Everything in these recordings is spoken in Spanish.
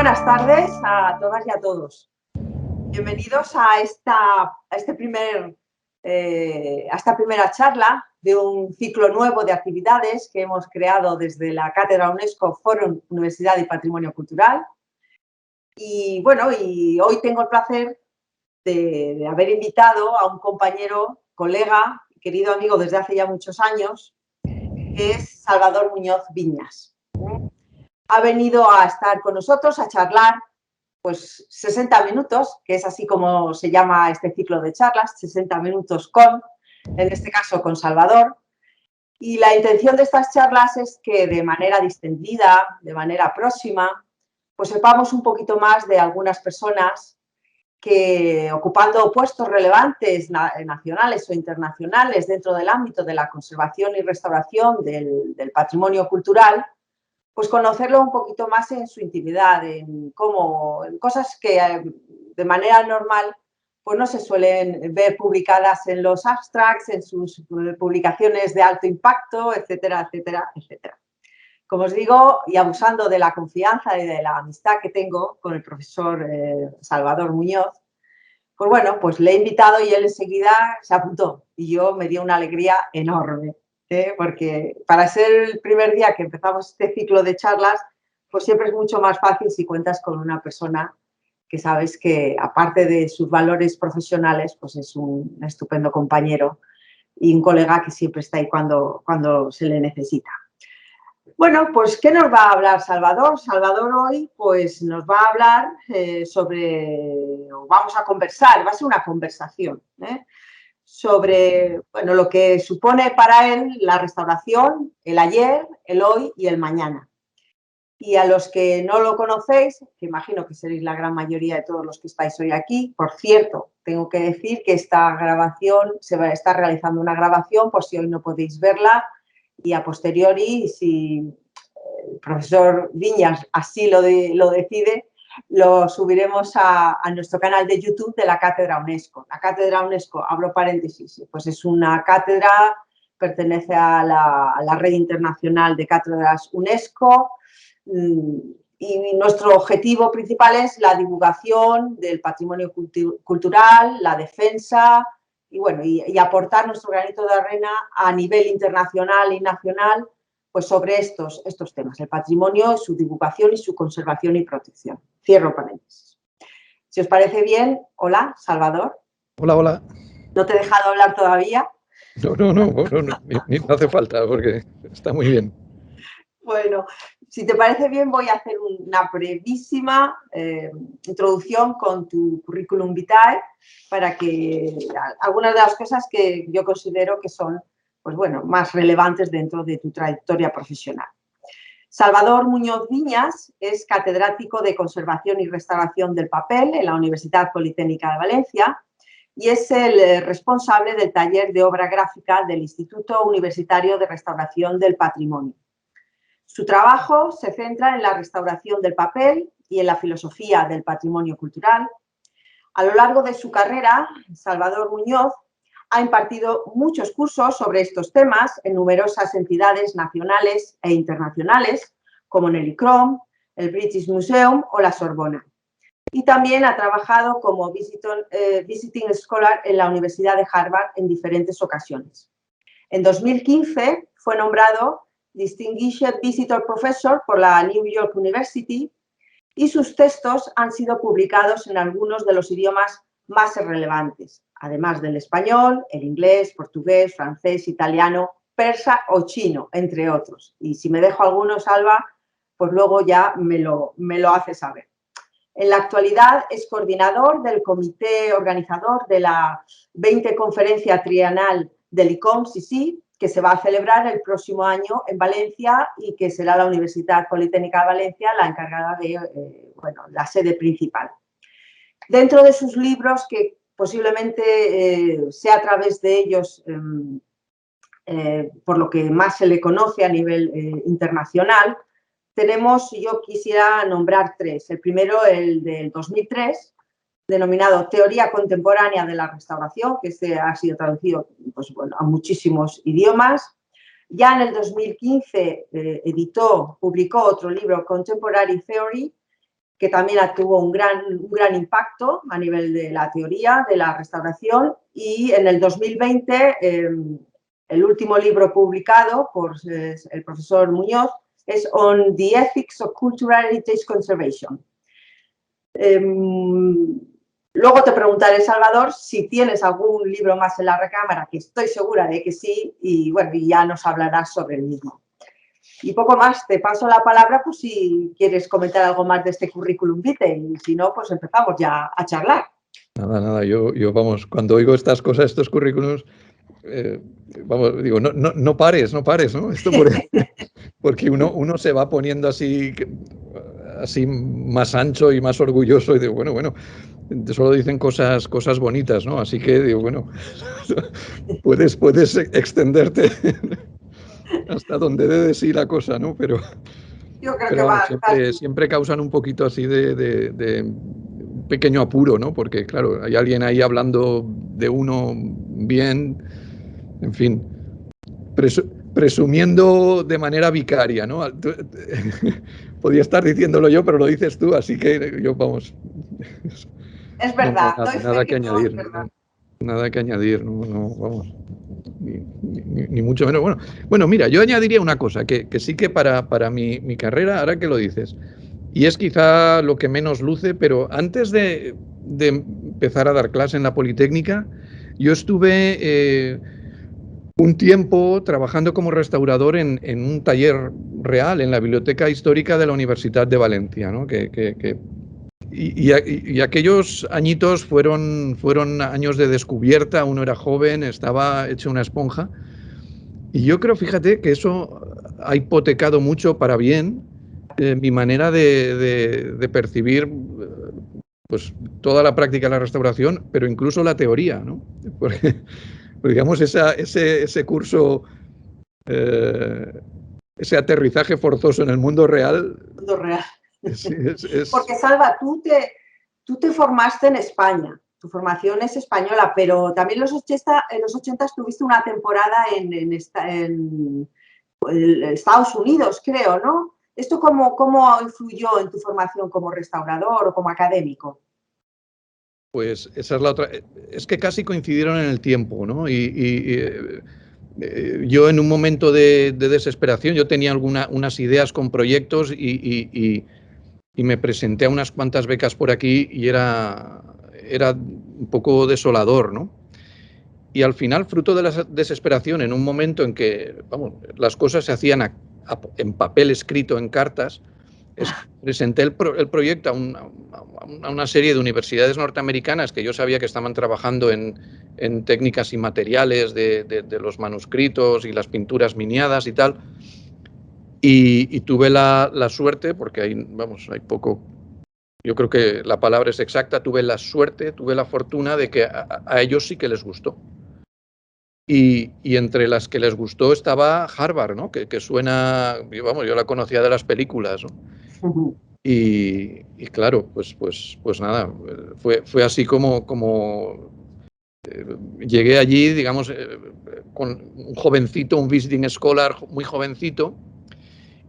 buenas tardes a todas y a todos. Bienvenidos a esta primera charla de un ciclo nuevo de actividades que hemos creado desde la Cátedra UNESCO Fórum Universidad y Patrimonio Cultural. Y bueno, hoy tengo el placer de haber invitado a un compañero, colega, querido amigo desde hace ya muchos años, que es Salvador Muñoz Viñas. Ha venido a estar con nosotros a charlar pues 60 minutos, que es así como se llama este ciclo de charlas, 60 minutos en este caso con Salvador. Y la intención de estas charlas es que de manera distendida, de manera próxima, pues sepamos un poquito más de algunas personas que, ocupando puestos relevantes nacionales o internacionales dentro del ámbito de la conservación y restauración del patrimonio cultural, pues conocerlo un poquito más en su intimidad, en cosas que de manera normal pues no se suelen ver publicadas en los abstracts, en sus publicaciones de alto impacto, etcétera, etcétera, etcétera. Como os digo, y abusando de la confianza y de la amistad que tengo con el profesor Salvador Muñoz, pues bueno, pues le he invitado y él enseguida se apuntó y yo me dio una alegría enorme. Porque para ser el primer día que empezamos este ciclo de charlas, pues siempre es mucho más fácil si cuentas con una persona que sabes que, aparte de sus valores profesionales, pues es un estupendo compañero y un colega que siempre está ahí cuando se le necesita. Bueno, pues ¿qué nos va a hablar Salvador? Salvador hoy pues nos va a hablar vamos a conversar, va a ser una conversación, sobre bueno, lo que supone para él la restauración, el ayer, el hoy y el mañana. Y a los que no lo conocéis, que imagino que seréis la gran mayoría de todos los que estáis hoy aquí, por cierto, tengo que decir que esta grabación, se va a estar realizando una grabación por si hoy no podéis verla y a posteriori, si el profesor Viñas así lo decide, lo subiremos a nuestro canal de YouTube de la Cátedra UNESCO. La Cátedra UNESCO, abro paréntesis, pues es una cátedra, pertenece a la Red Internacional de Cátedras UNESCO y nuestro objetivo principal es la divulgación del patrimonio cultural, la defensa y, bueno, y aportar nuestro granito de arena a nivel internacional y nacional pues sobre estos temas, el patrimonio, su divulgación y su conservación y protección. Cierro paréntesis. Si os parece bien, hola, Salvador. Hola, hola. ¿No te he dejado hablar todavía? No hace falta porque está muy bien. Bueno, si te parece bien voy a hacer una brevísima introducción con tu currículum vitae para que algunas de las cosas que yo considero que son pues bueno, más relevantes dentro de tu trayectoria profesional. Salvador Muñoz Viñas es catedrático de Conservación y Restauración del Papel en la Universidad Politécnica de Valencia y es el responsable del taller de obra gráfica del Instituto Universitario de Restauración del Patrimonio. Su trabajo se centra en la restauración del papel y en la filosofía del patrimonio cultural. A lo largo de su carrera, Salvador Muñoz ha impartido muchos cursos sobre estos temas en numerosas entidades nacionales e internacionales, como en el ICROM, el British Museum o la Sorbona. Y también ha trabajado como visiting scholar en la Universidad de Harvard en diferentes ocasiones. En 2015 fue nombrado Distinguished Visitor Professor por la New York University y sus textos han sido publicados en algunos de los idiomas más relevantes, además del español, el inglés, portugués, francés, italiano, persa o chino, entre otros. Y si me dejo alguno, Salva, pues luego ya me lo hace saber. En la actualidad es coordinador del comité organizador de la 20 Conferencia Trienal del ICOM-CICI, que se va a celebrar el próximo año en Valencia y que será la Universidad Politécnica de Valencia la encargada de la sede principal. Dentro de sus libros, que posiblemente sea a través de ellos por lo que más se le conoce a nivel internacional, yo quisiera nombrar tres. El primero, el del 2003, denominado Teoría Contemporánea de la Restauración, que ha sido traducido pues, bueno, a muchísimos idiomas. Ya en el 2015 publicó otro libro, Contemporary Theory, que también tuvo un gran impacto a nivel de la teoría de la restauración, y en el 2020 el último libro publicado por el profesor Muñoz es On the Ethics of Cultural Heritage Conservation. Luego te preguntaré, Salvador, si tienes algún libro más en la recámara, que estoy segura de que sí, y bueno, y ya nos hablarás sobre el mismo. Y poco más, te paso la palabra pues si quieres comentar algo más de este currículum vitae, y si no, pues empezamos ya a charlar. Nada, yo vamos, cuando oigo estas cosas, estos currículums, vamos, digo, no pares, ¿no? Esto porque uno se va poniendo así más ancho y más orgulloso, y digo, bueno, solo dicen cosas bonitas, ¿no? Así que digo, bueno, puedes extenderte hasta donde debes ir la cosa, ¿no? Pero yo creo que vamos, siempre causan un poquito así de un pequeño apuro, ¿no? Porque, claro, hay alguien ahí hablando de uno bien, en fin, presumiendo de manera vicaria, ¿no? Podría estar diciéndolo yo, pero lo dices tú, así que yo, vamos. Es verdad, nada que añadir. Nada que añadir, no, vamos. Ni mucho menos. Bueno, mira, yo añadiría una cosa, que sí que para mi carrera, ahora que lo dices, y es quizá lo que menos luce, pero antes de empezar a dar clase en la Politécnica, yo estuve un tiempo trabajando como restaurador en un taller real en la Biblioteca Histórica de la Universidad de Valencia, ¿no? Y aquellos añitos fueron años de descubierta, uno era joven, estaba hecho una esponja. Y yo creo, fíjate, que eso ha hipotecado mucho para bien mi manera de percibir pues toda la práctica de la restauración, pero incluso la teoría, ¿no? Porque digamos, ese curso, ese aterrizaje forzoso en el mundo real. Mundo real. Porque, Salva, tú te formaste en España, tu formación es española, pero también en los 80 tuviste una temporada en Estados Unidos, creo, ¿no? ¿Esto cómo influyó en tu formación como restaurador o como académico? Pues esa es la otra. Es que casi coincidieron en el tiempo, ¿no? Yo en un momento de desesperación, yo tenía unas ideas con proyectos y me presenté a unas cuantas becas por aquí y era un poco desolador, ¿no? Y al final, fruto de la desesperación, en un momento en que, vamos, las cosas se hacían en papel escrito, en cartas, presenté el proyecto a una serie de universidades norteamericanas que yo sabía que estaban trabajando en técnicas y materiales de los manuscritos y las pinturas miniadas y tal. Y tuve la suerte, porque hay poco, yo creo que la palabra es exacta, tuve la fortuna de que a ellos sí que les gustó. Y entre las que les gustó estaba Harvard, ¿no? Que suena, yo la conocía de las películas, ¿no? Uh-huh. Y claro, pues nada, fue así como llegué allí, digamos, con un jovencito, un visiting scholar muy jovencito.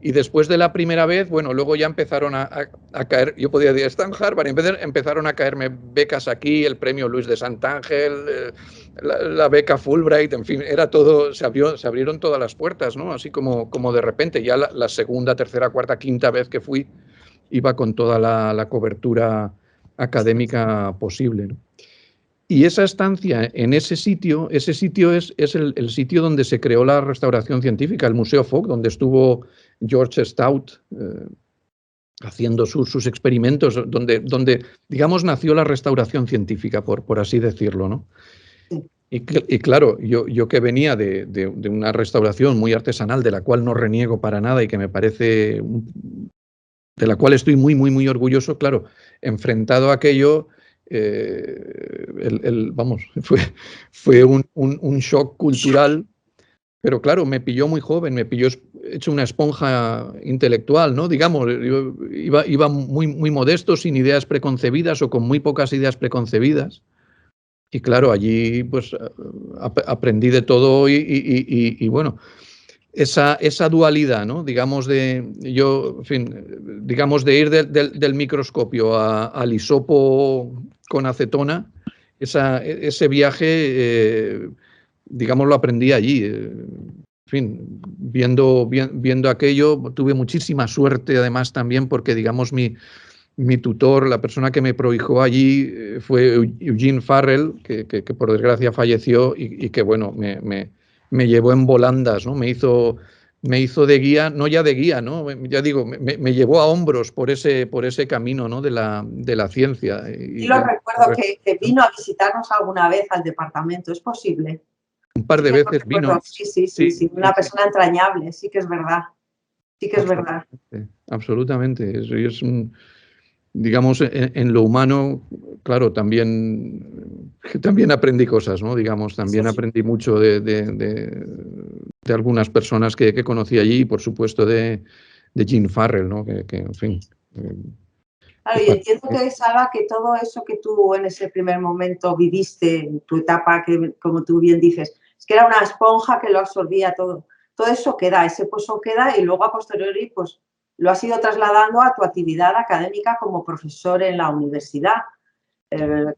Y después de la primera vez, bueno, luego ya empezaron a caer, yo podía decir, está en Harvard, y empezaron a caerme becas aquí, el premio Luis de Santángel, la beca Fulbright, en fin, era todo, se abrieron todas las puertas, ¿no? Así como de repente, ya la segunda, tercera, cuarta, quinta vez que fui, iba con toda la cobertura académica posible, ¿no? Y esa estancia en ese sitio es el sitio donde se creó la restauración científica, el Museo Fogg, donde estuvo George Stout haciendo sus experimentos, donde, digamos, nació la restauración científica, por así decirlo, ¿no? Y claro, yo que venía de una restauración muy artesanal, de la cual no reniego para nada y que me parece, de la cual estoy muy, muy, muy orgulloso, claro, enfrentado a aquello, fue un shock cultural, pero claro, me pilló muy joven, me pilló hecho una esponja intelectual, ¿no? Digamos, yo iba muy, muy modesto, sin ideas preconcebidas o con muy pocas ideas preconcebidas. Y claro, allí pues aprendí de todo y bueno, esa dualidad, ¿no? Digamos en fin, digamos de ir del microscopio al hisopo con acetona, ese viaje, digamos, lo aprendí allí. En fin, viendo aquello, tuve muchísima suerte además también porque, digamos, mi tutor, la persona que me prohijó allí, fue Eugene Farrell, que por desgracia falleció y que, bueno, me llevó en volandas, ¿no? Me hizo de guía, no ya de guía, ¿no? Ya digo, me llevó a hombros por ese camino, ¿no? de la ciencia. Y lo recuerdo que vino a visitarnos alguna vez al departamento, ¿es posible? Un par de veces vino. Sí, una persona entrañable, sí que es verdad. Sí que es verdad. Absolutamente. Digamos, en lo humano, claro, también aprendí cosas, ¿no? Digamos, también aprendí mucho de algunas personas que conocí allí y, por supuesto, de Gene Farrell, ¿no? Que en fin. Claro, y entiendo que, Salva, que todo eso que tú en ese primer momento viviste, en tu etapa, que como tú bien dices, es que era una esponja que lo absorbía todo. Todo eso queda, ese pozo queda y luego a posteriori, pues, lo has ido trasladando a tu actividad académica como profesor en la universidad.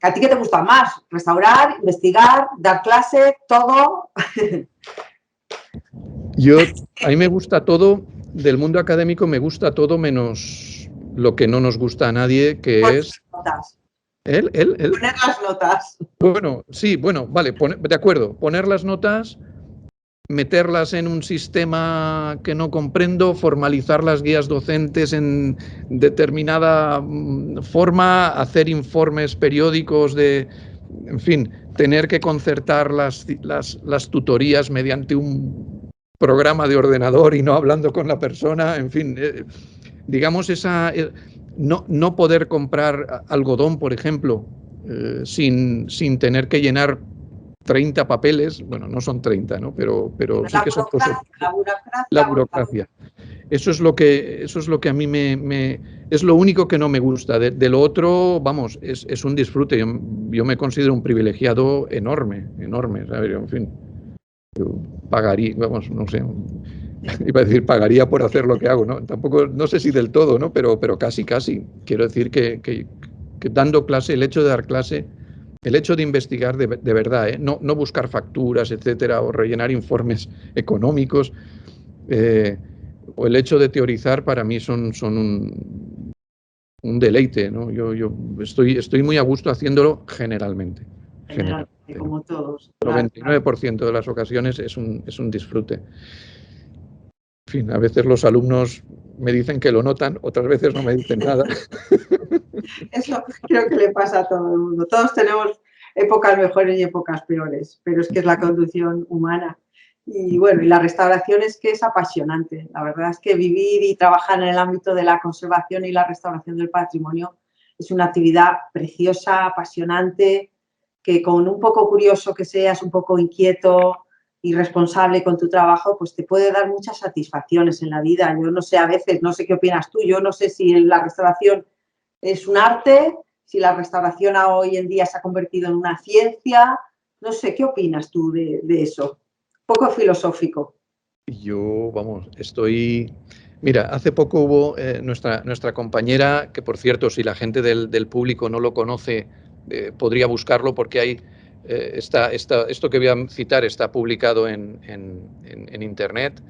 ¿A ti qué te gusta más? ¿Restaurar, investigar, dar clase, todo? A mí me gusta todo, del mundo académico me gusta todo menos lo que no nos gusta a nadie, que es... Notas. Poner las notas. Bueno, sí, bueno, vale, de acuerdo, poner las notas, meterlas en un sistema que no comprendo, formalizar las guías docentes en determinada forma, hacer informes periódicos en fin, tener que concertar las tutorías mediante un programa de ordenador y no hablando con la persona, en fin, digamos no poder comprar algodón, por ejemplo, sin tener que llenar 30 papeles, bueno, no son 30, ¿no? Pero sí que son cosas. La burocracia. Eso es lo que a mí es lo único que no me gusta. De lo otro, vamos, es un disfrute. Yo me considero un privilegiado enorme, ¿sabes? En fin, yo pagaría, vamos, no sé, iba a decir pagaría por hacer lo que hago, ¿no? Tampoco, no sé si del todo, ¿no? Pero casi. Quiero decir que dando clase, el hecho de dar clase, el hecho de investigar de verdad, no buscar facturas, etcétera, o rellenar informes económicos, o el hecho de teorizar, para mí son un deleite, ¿no? Yo estoy muy a gusto haciéndolo generalmente. Como todos. El 99% de las ocasiones es un disfrute. En fin, a veces los alumnos me dicen que lo notan, otras veces no me dicen nada. Eso creo que le pasa a todo el mundo. Todos tenemos épocas mejores y épocas peores, pero es que es la conducción humana. Y bueno, y la restauración es que es apasionante. La verdad es que vivir y trabajar en el ámbito de la conservación y la restauración del patrimonio es una actividad preciosa, apasionante, que con un poco curioso que seas, un poco inquieto y responsable con tu trabajo, pues te puede dar muchas satisfacciones en la vida. Yo no sé, a veces, no sé qué opinas tú, yo no sé si la restauración es un arte, si la restauración hoy en día se ha convertido en una ciencia. No sé, ¿qué opinas tú de eso? Un poco filosófico. Yo, vamos, Mira, hace poco hubo nuestra compañera, que por cierto, si la gente del público no lo conoce, podría buscarlo porque hay esto que voy a citar está publicado en Internet.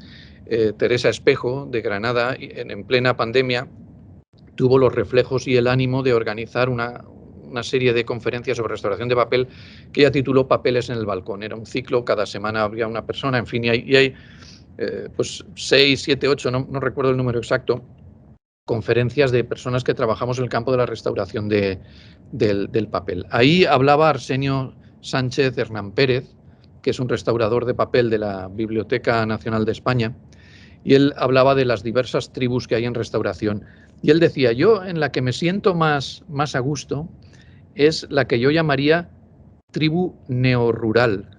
Teresa Espejo, de Granada, en plena pandemia, tuvo los reflejos y el ánimo de organizar una serie de conferencias sobre restauración de papel que ella tituló Papeles en el balcón. Era un ciclo, cada semana había una persona, en fin, y hay pues 6, 7, 8, no recuerdo el número exacto, conferencias de personas que trabajamos en el campo de la restauración del papel. Ahí hablaba Arsenio Sánchez Hernán Pérez, que es un restaurador de papel de la Biblioteca Nacional de España, y él hablaba de las diversas tribus que hay en restauración. Y él decía, yo en la que me siento más a gusto es la que yo llamaría tribu neorrural.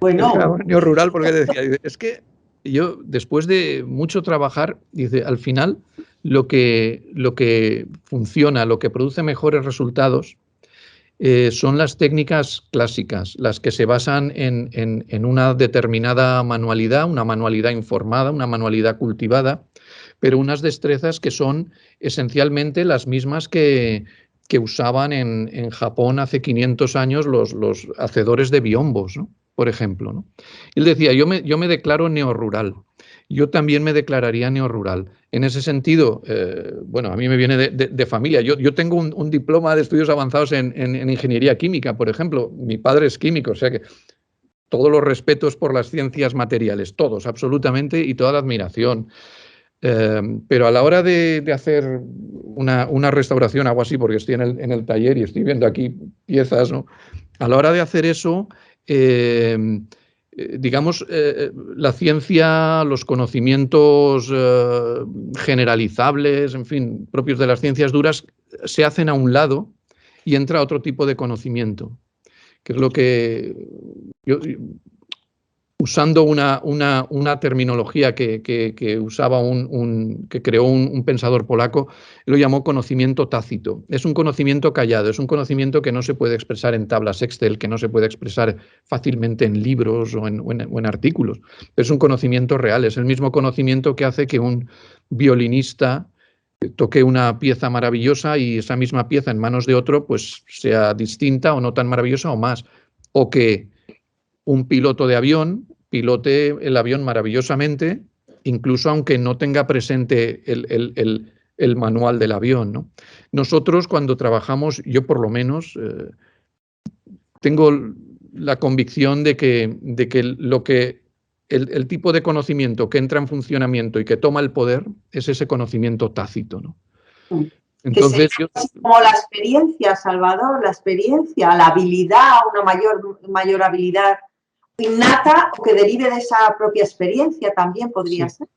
Bueno. Neorrural porque decía, es que yo, después de mucho trabajar, dice, al final lo que funciona, lo que produce mejores resultados, son las técnicas clásicas, las que se basan en una determinada manualidad, una manualidad informada, una manualidad cultivada, pero unas destrezas que son esencialmente las mismas que usaban en Japón hace 500 años los hacedores de biombos, ¿no? Por ejemplo, ¿no? Él decía, yo me declaro neorrural. Yo también me declararía neorrural. En ese sentido, bueno, a mí me viene de familia. Yo tengo un diploma de estudios avanzados en ingeniería química, por ejemplo. Mi padre es químico, o sea que todos los respetos por las ciencias materiales, todos, absolutamente, y toda la admiración. Pero a la hora de hacer una restauración, algo así, porque estoy en el taller y estoy viendo aquí piezas, ¿no? A la hora de hacer eso, digamos, la ciencia, los conocimientos generalizables, en fin, propios de las ciencias duras, se hacen a un lado y entra otro tipo de conocimiento, que es lo que yo, usando una terminología que usaba que creó un pensador polaco, lo llamó conocimiento tácito. Es un conocimiento callado, es un conocimiento que no se puede expresar en tablas Excel, que no se puede expresar fácilmente en libros o en artículos. Es un conocimiento real, es el mismo conocimiento que hace que un violinista toque una pieza maravillosa y esa misma pieza en manos de otro pues sea distinta o no tan maravillosa o más. O que un piloto de avión pilote el avión maravillosamente, incluso aunque no tenga presente el manual del avión, ¿no? Nosotros cuando trabajamos, yo por lo menos, tengo la convicción de que el tipo de conocimiento que entra en funcionamiento y que toma el poder es ese conocimiento tácito, ¿no? Entonces, como la experiencia, Salvador, la experiencia, la habilidad, una mayor habilidad innata o que derive de esa propia experiencia también podría ser.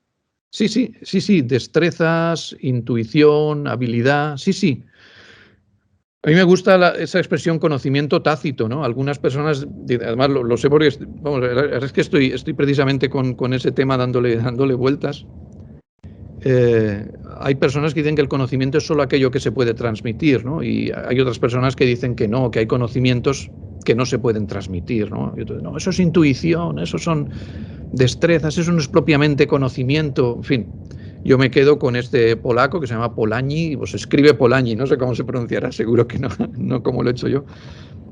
Sí, destrezas, intuición, habilidad, sí. A mí me gusta esa expresión conocimiento tácito, ¿no? Algunas personas, además lo sé porque, vamos, es que estoy precisamente con ese tema dándole vueltas. Hay personas que dicen que el conocimiento es solo aquello que se puede transmitir, ¿no? Y hay otras personas que dicen que no, que hay conocimientos que no se pueden transmitir, ¿no? Y entonces, no, eso es intuición, eso son destrezas, eso no es propiamente conocimiento, en fin. Yo me quedo con este polaco que se llama Polanyi, pues escribe Polanyi, no sé cómo se pronunciará, seguro que no como lo he hecho yo,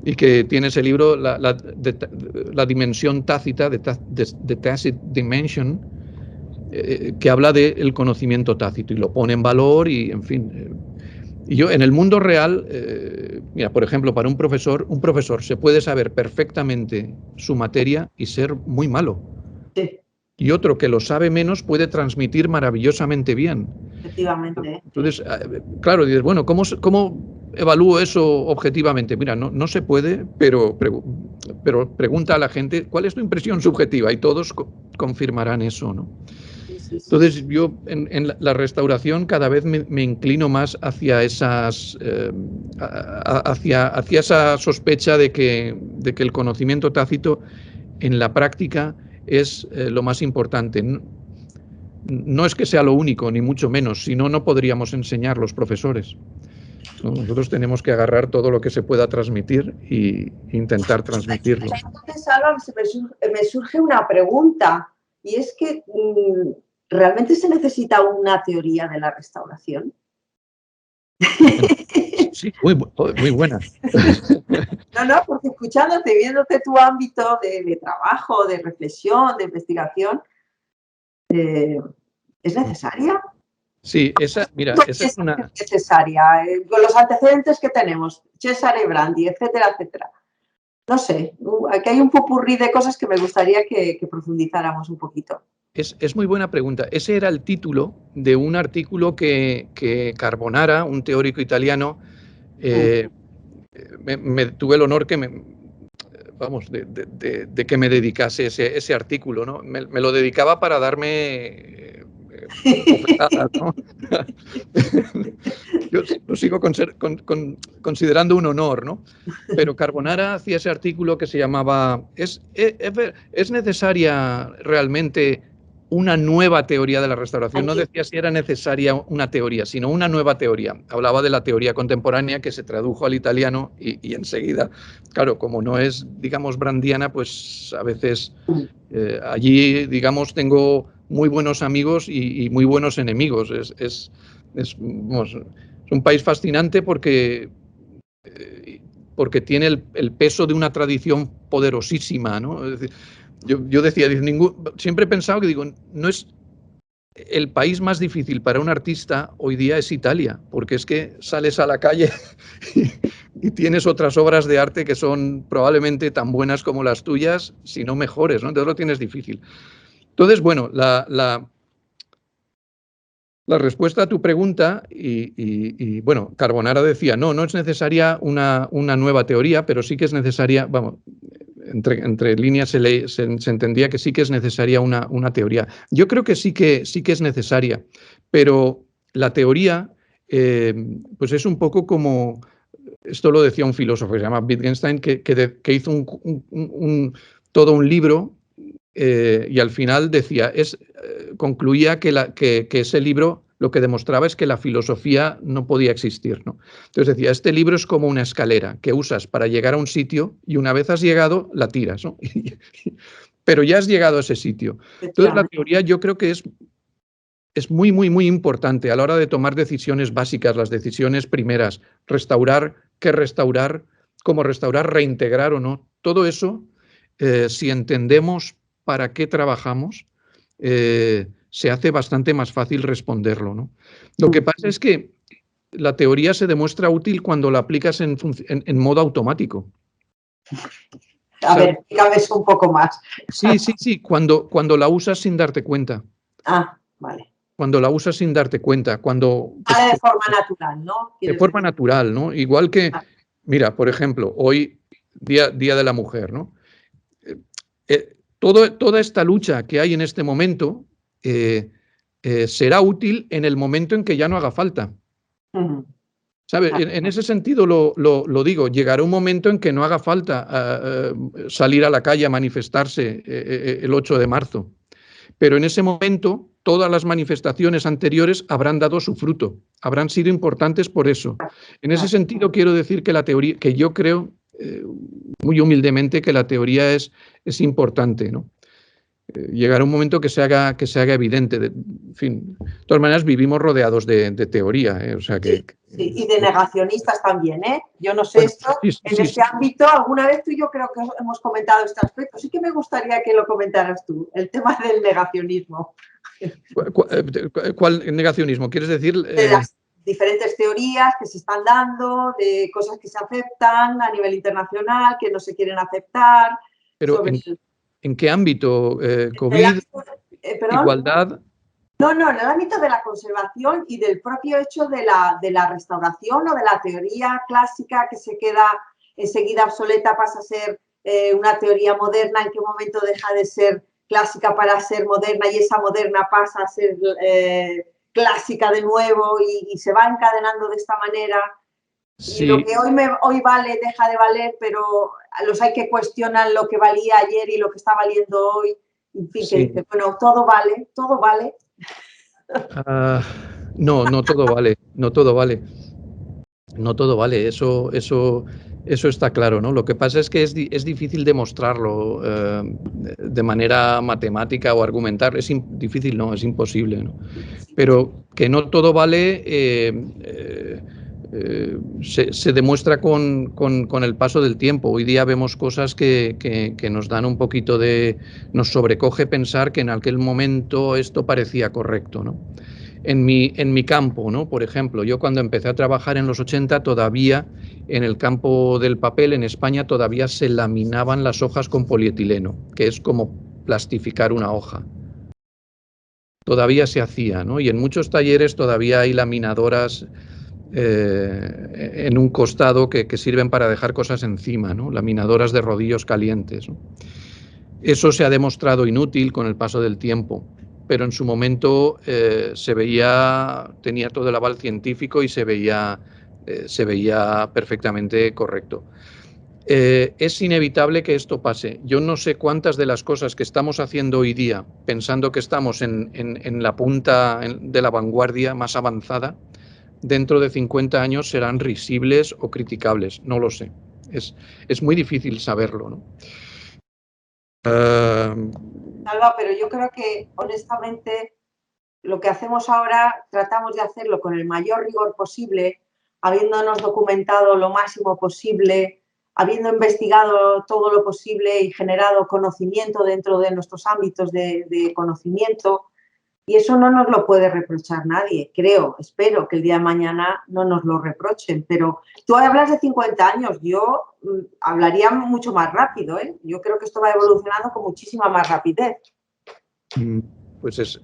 y que tiene ese libro, la dimensión tácita, the Tacit Dimension, que habla del conocimiento tácito y lo pone en valor y, en fin. Y yo, en el mundo real, mira, por ejemplo, para un profesor se puede saber perfectamente su materia y ser muy malo. Sí. Y otro que lo sabe menos puede transmitir maravillosamente bien. Efectivamente. Entonces, claro, dices, bueno, ¿cómo evalúo eso objetivamente? Mira, no se puede, pero pregunta a la gente, ¿cuál es tu impresión subjetiva? Y todos confirmarán eso, ¿no? Sí. Entonces, yo en la restauración cada vez me inclino más hacia hacia esa sospecha de que el conocimiento tácito en la práctica es lo más importante. No es que sea lo único, ni mucho menos, si no, no podríamos enseñar los profesores. Nosotros tenemos que agarrar todo lo que se pueda transmitir e intentar transmitirlo. Entonces, Álvaro, me surge una pregunta, y es que ¿realmente se necesita una teoría de la restauración? Sí, muy buena. No, porque escuchándote, viéndote tu ámbito de trabajo, de reflexión, de investigación, ¿es necesaria? Sí, esa es una... Es necesaria, con los antecedentes que tenemos, Cesare Brandi, etcétera, etcétera. No sé, aquí hay un popurrí de cosas que me gustaría que profundizáramos un poquito. Es muy buena pregunta. Ese era el título de un artículo que Carbonara, un teórico italiano, me tuve el honor que de que me dedicase ese artículo, ¿no? Me lo dedicaba para darme bofetadas, ¿no? Yo lo sigo considerando un honor, ¿no? Pero Carbonara hacía ese artículo que se llamaba ¿Es necesaria realmente una nueva teoría de la restauración. No Aquí. decía si era necesaria una teoría, sino una nueva teoría. Hablaba de la teoría contemporánea que se tradujo al italiano y enseguida, claro, como no es, digamos, brandiana, pues a veces allí, digamos, tengo muy buenos amigos y muy buenos enemigos. Vamos, es un país fascinante porque tiene el peso de una tradición poderosísima, ¿no? Es decir, yo decía, siempre he pensado que digo, no es el país más difícil para un artista hoy día es Italia, porque es que sales a la calle y tienes otras obras de arte que son probablemente tan buenas como las tuyas, si no mejores, ¿no? Entonces lo tienes difícil. Entonces, bueno, la respuesta a tu pregunta, bueno, Carbonara decía, no es necesaria una nueva teoría, pero sí que es necesaria, vamos, entre líneas se entendía que sí que es necesaria una teoría. Yo creo que sí que es necesaria, pero la teoría, pues es un poco como, esto lo decía un filósofo que se llama Wittgenstein, que hizo todo un libro y al final decía, concluía que ese libro lo que demostraba es que la filosofía no podía existir, ¿no? Entonces decía, este libro es como una escalera que usas para llegar a un sitio y una vez has llegado, la tiras, ¿no? Pero ya has llegado a ese sitio. Entonces la teoría yo creo que es muy, muy, muy importante a la hora de tomar decisiones básicas, las decisiones primeras, restaurar, qué restaurar, cómo restaurar, reintegrar o no. Todo eso, si entendemos para qué trabajamos, se hace bastante más fácil responderlo, ¿no? Lo que pasa es que la teoría se demuestra útil cuando la aplicas en modo automático. A ver, explícame eso un poco más. Sí, cuando la usas sin darte cuenta. Ah, vale. Cuando la usas sin darte cuenta, Sale de forma natural, ¿no? De forma natural, ¿no? Igual que, mira, por ejemplo, hoy, Día de la Mujer, ¿no? Toda esta lucha que hay en este momento será útil en el momento en que ya no haga falta. ¿Sabes? En ese sentido lo digo, llegará un momento en que no haga falta salir a la calle a manifestarse el 8 de marzo. Pero en ese momento todas las manifestaciones anteriores habrán dado su fruto, habrán sido importantes por eso. En ese sentido quiero decir que la teoría, que yo creo muy humildemente que la teoría es importante, ¿no? Llegará un momento que se haga evidente. En fin, de todas maneras vivimos rodeados de teoría, o sea que... Sí, y de negacionistas también, ¿eh? Yo no sé esto, en este ámbito, alguna vez tú y yo creo que hemos comentado este aspecto, sí que me gustaría que lo comentaras tú, el tema del negacionismo. ¿Cuál negacionismo? ¿Quieres decir? De las diferentes teorías que se están dando, de cosas que se aceptan a nivel internacional, que no se quieren aceptar. Pero ¿en qué ámbito? ¿COVID? ¿Igualdad? No, en el ámbito de la conservación y del propio hecho de la restauración o de la teoría clásica que se queda enseguida obsoleta, pasa a ser una teoría moderna, en qué momento deja de ser clásica para ser moderna y esa moderna pasa a ser clásica de nuevo y se va encadenando de esta manera. Sí. Y lo que hoy vale deja de valer, pero los hay que cuestionar lo que valía ayer y lo que está valiendo hoy. En fin, sí. Que dice, bueno, todo vale, todo vale. No todo vale, no todo vale. No todo vale, eso está claro, ¿no? Lo que pasa es que es difícil demostrarlo de manera matemática o argumentar. Es difícil, no, es imposible, ¿no? Pero que no todo vale se demuestra con el paso del tiempo. Hoy día vemos cosas que nos dan un poquito nos sobrecoge pensar que en aquel momento esto parecía correcto, ¿no? En mi campo, ¿no? Por ejemplo, yo cuando empecé a trabajar en los 80 todavía en el campo del papel en España todavía se laminaban las hojas con polietileno, que es como plastificar una hoja. Todavía se hacía, ¿no? Y en muchos talleres todavía hay laminadoras en un costado que sirven para dejar cosas encima, ¿no? Laminadoras de rodillos calientes, ¿no? Eso se ha demostrado inútil con el paso del tiempo, pero en su momento tenía todo el aval científico y se veía perfectamente correcto. Es inevitable que esto pase. Yo no sé cuántas de las cosas que estamos haciendo hoy día, pensando que estamos en la punta de la vanguardia más avanzada, dentro de 50 años serán risibles o criticables. No lo sé. Es muy difícil saberlo, ¿no? Salva, pero yo creo que honestamente lo que hacemos ahora tratamos de hacerlo con el mayor rigor posible, habiéndonos documentado lo máximo posible, habiendo investigado todo lo posible y generado conocimiento dentro de nuestros ámbitos de conocimiento. Y eso no nos lo puede reprochar nadie, creo, espero que el día de mañana no nos lo reprochen. Pero tú hablas de 50 años, yo hablaría mucho más rápido, ¿eh? Yo creo que esto va evolucionando con muchísima más rapidez. Pues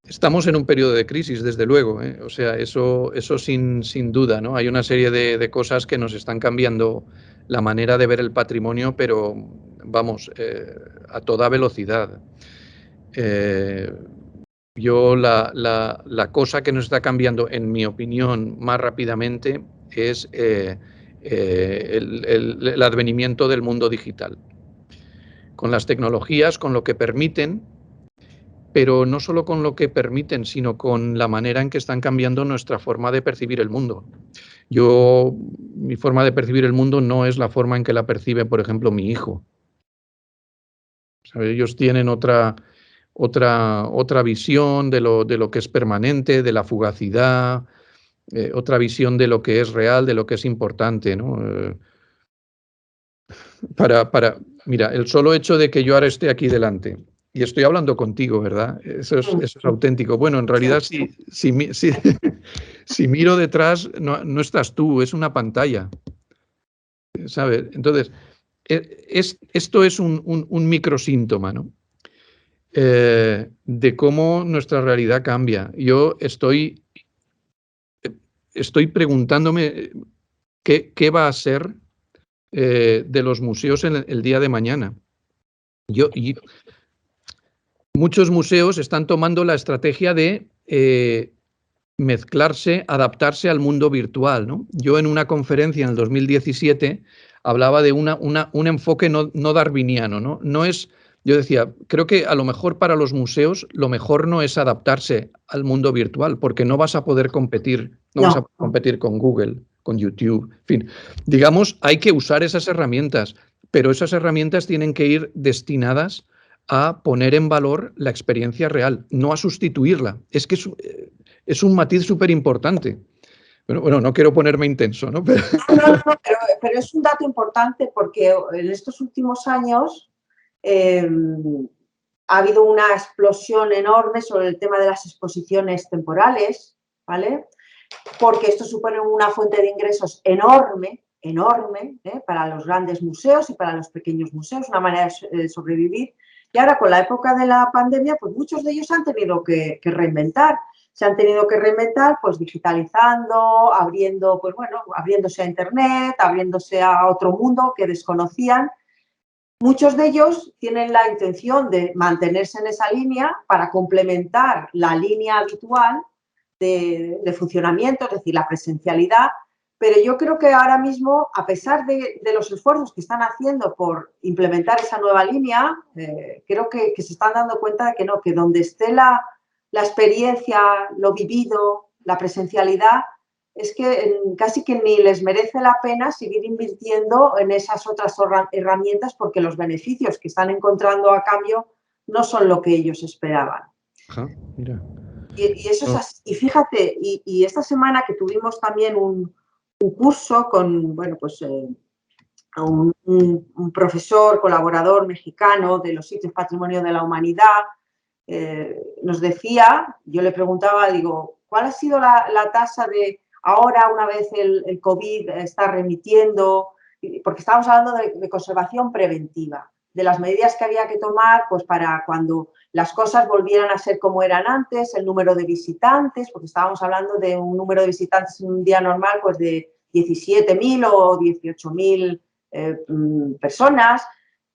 estamos en un periodo de crisis, desde luego, ¿eh? O sea, eso sin duda, ¿no? Hay una serie de cosas que nos están cambiando la manera de ver el patrimonio, pero vamos, a toda velocidad. Yo la cosa que nos está cambiando, en mi opinión, más rápidamente es el advenimiento del mundo digital. Con las tecnologías, con lo que permiten, pero no solo con lo que permiten, sino con la manera en que están cambiando nuestra forma de percibir el mundo. Mi forma de percibir el mundo no es la forma en que la percibe, por ejemplo, mi hijo. ¿Sabe? Ellos tienen otra visión de lo que es permanente, de la fugacidad, otra visión de lo que es real, de lo que es importante, ¿no? Mira, el solo hecho de que yo ahora esté aquí delante y estoy hablando contigo, ¿verdad? Eso es auténtico. Bueno, en realidad, si miro detrás, no estás tú, es una pantalla, ¿sabes? Entonces, esto es un microsíntoma, ¿no? De cómo nuestra realidad cambia. Yo estoy preguntándome qué va a ser de los museos en el día de mañana. Muchos museos están tomando la estrategia de mezclarse, adaptarse al mundo virtual, ¿no? Yo en una conferencia en el 2017 hablaba de un enfoque no darwiniano, ¿no? Yo decía, creo que a lo mejor para los museos lo mejor no es adaptarse al mundo virtual, porque no vas a poder competir, no vas a poder competir con Google, con YouTube, en fin. Digamos, hay que usar esas herramientas, pero esas herramientas tienen que ir destinadas a poner en valor la experiencia real, no a sustituirla. Es que es un matiz súper importante. Bueno, no quiero ponerme intenso, ¿no? Pero es un dato importante porque en estos últimos años ha habido una explosión enorme sobre el tema de las exposiciones temporales, ¿vale? Porque esto supone una fuente de ingresos enorme, para los grandes museos y para los pequeños museos, una manera de sobrevivir. Y ahora, con la época de la pandemia, pues muchos de ellos han tenido que reinventar. Se han tenido que reinventar, pues digitalizando, abriéndose a Internet, abriéndose a otro mundo que desconocían. Muchos de ellos tienen la intención de mantenerse en esa línea para complementar la línea habitual de funcionamiento, es decir, la presencialidad, pero yo creo que ahora mismo, a pesar de los esfuerzos que están haciendo por implementar esa nueva línea, creo que se están dando cuenta de que donde esté la experiencia, lo vivido, la presencialidad, es que casi que ni les merece la pena seguir invirtiendo en esas otras herramientas porque los beneficios que están encontrando a cambio no son lo que ellos esperaban. Ajá, mira. Y eso es así. Y fíjate, y esta semana que tuvimos también un curso con, un profesor, colaborador mexicano de los sitios Patrimonio de la Humanidad, nos decía, yo le preguntaba, digo, ¿cuál ha sido la tasa de ahora, una vez el COVID está remitiendo? Porque estábamos hablando de conservación preventiva, de las medidas que había que tomar pues para cuando las cosas volvieran a ser como eran antes, el número de visitantes, porque estábamos hablando de un número de visitantes en un día normal pues de 17.000 o 18.000 personas.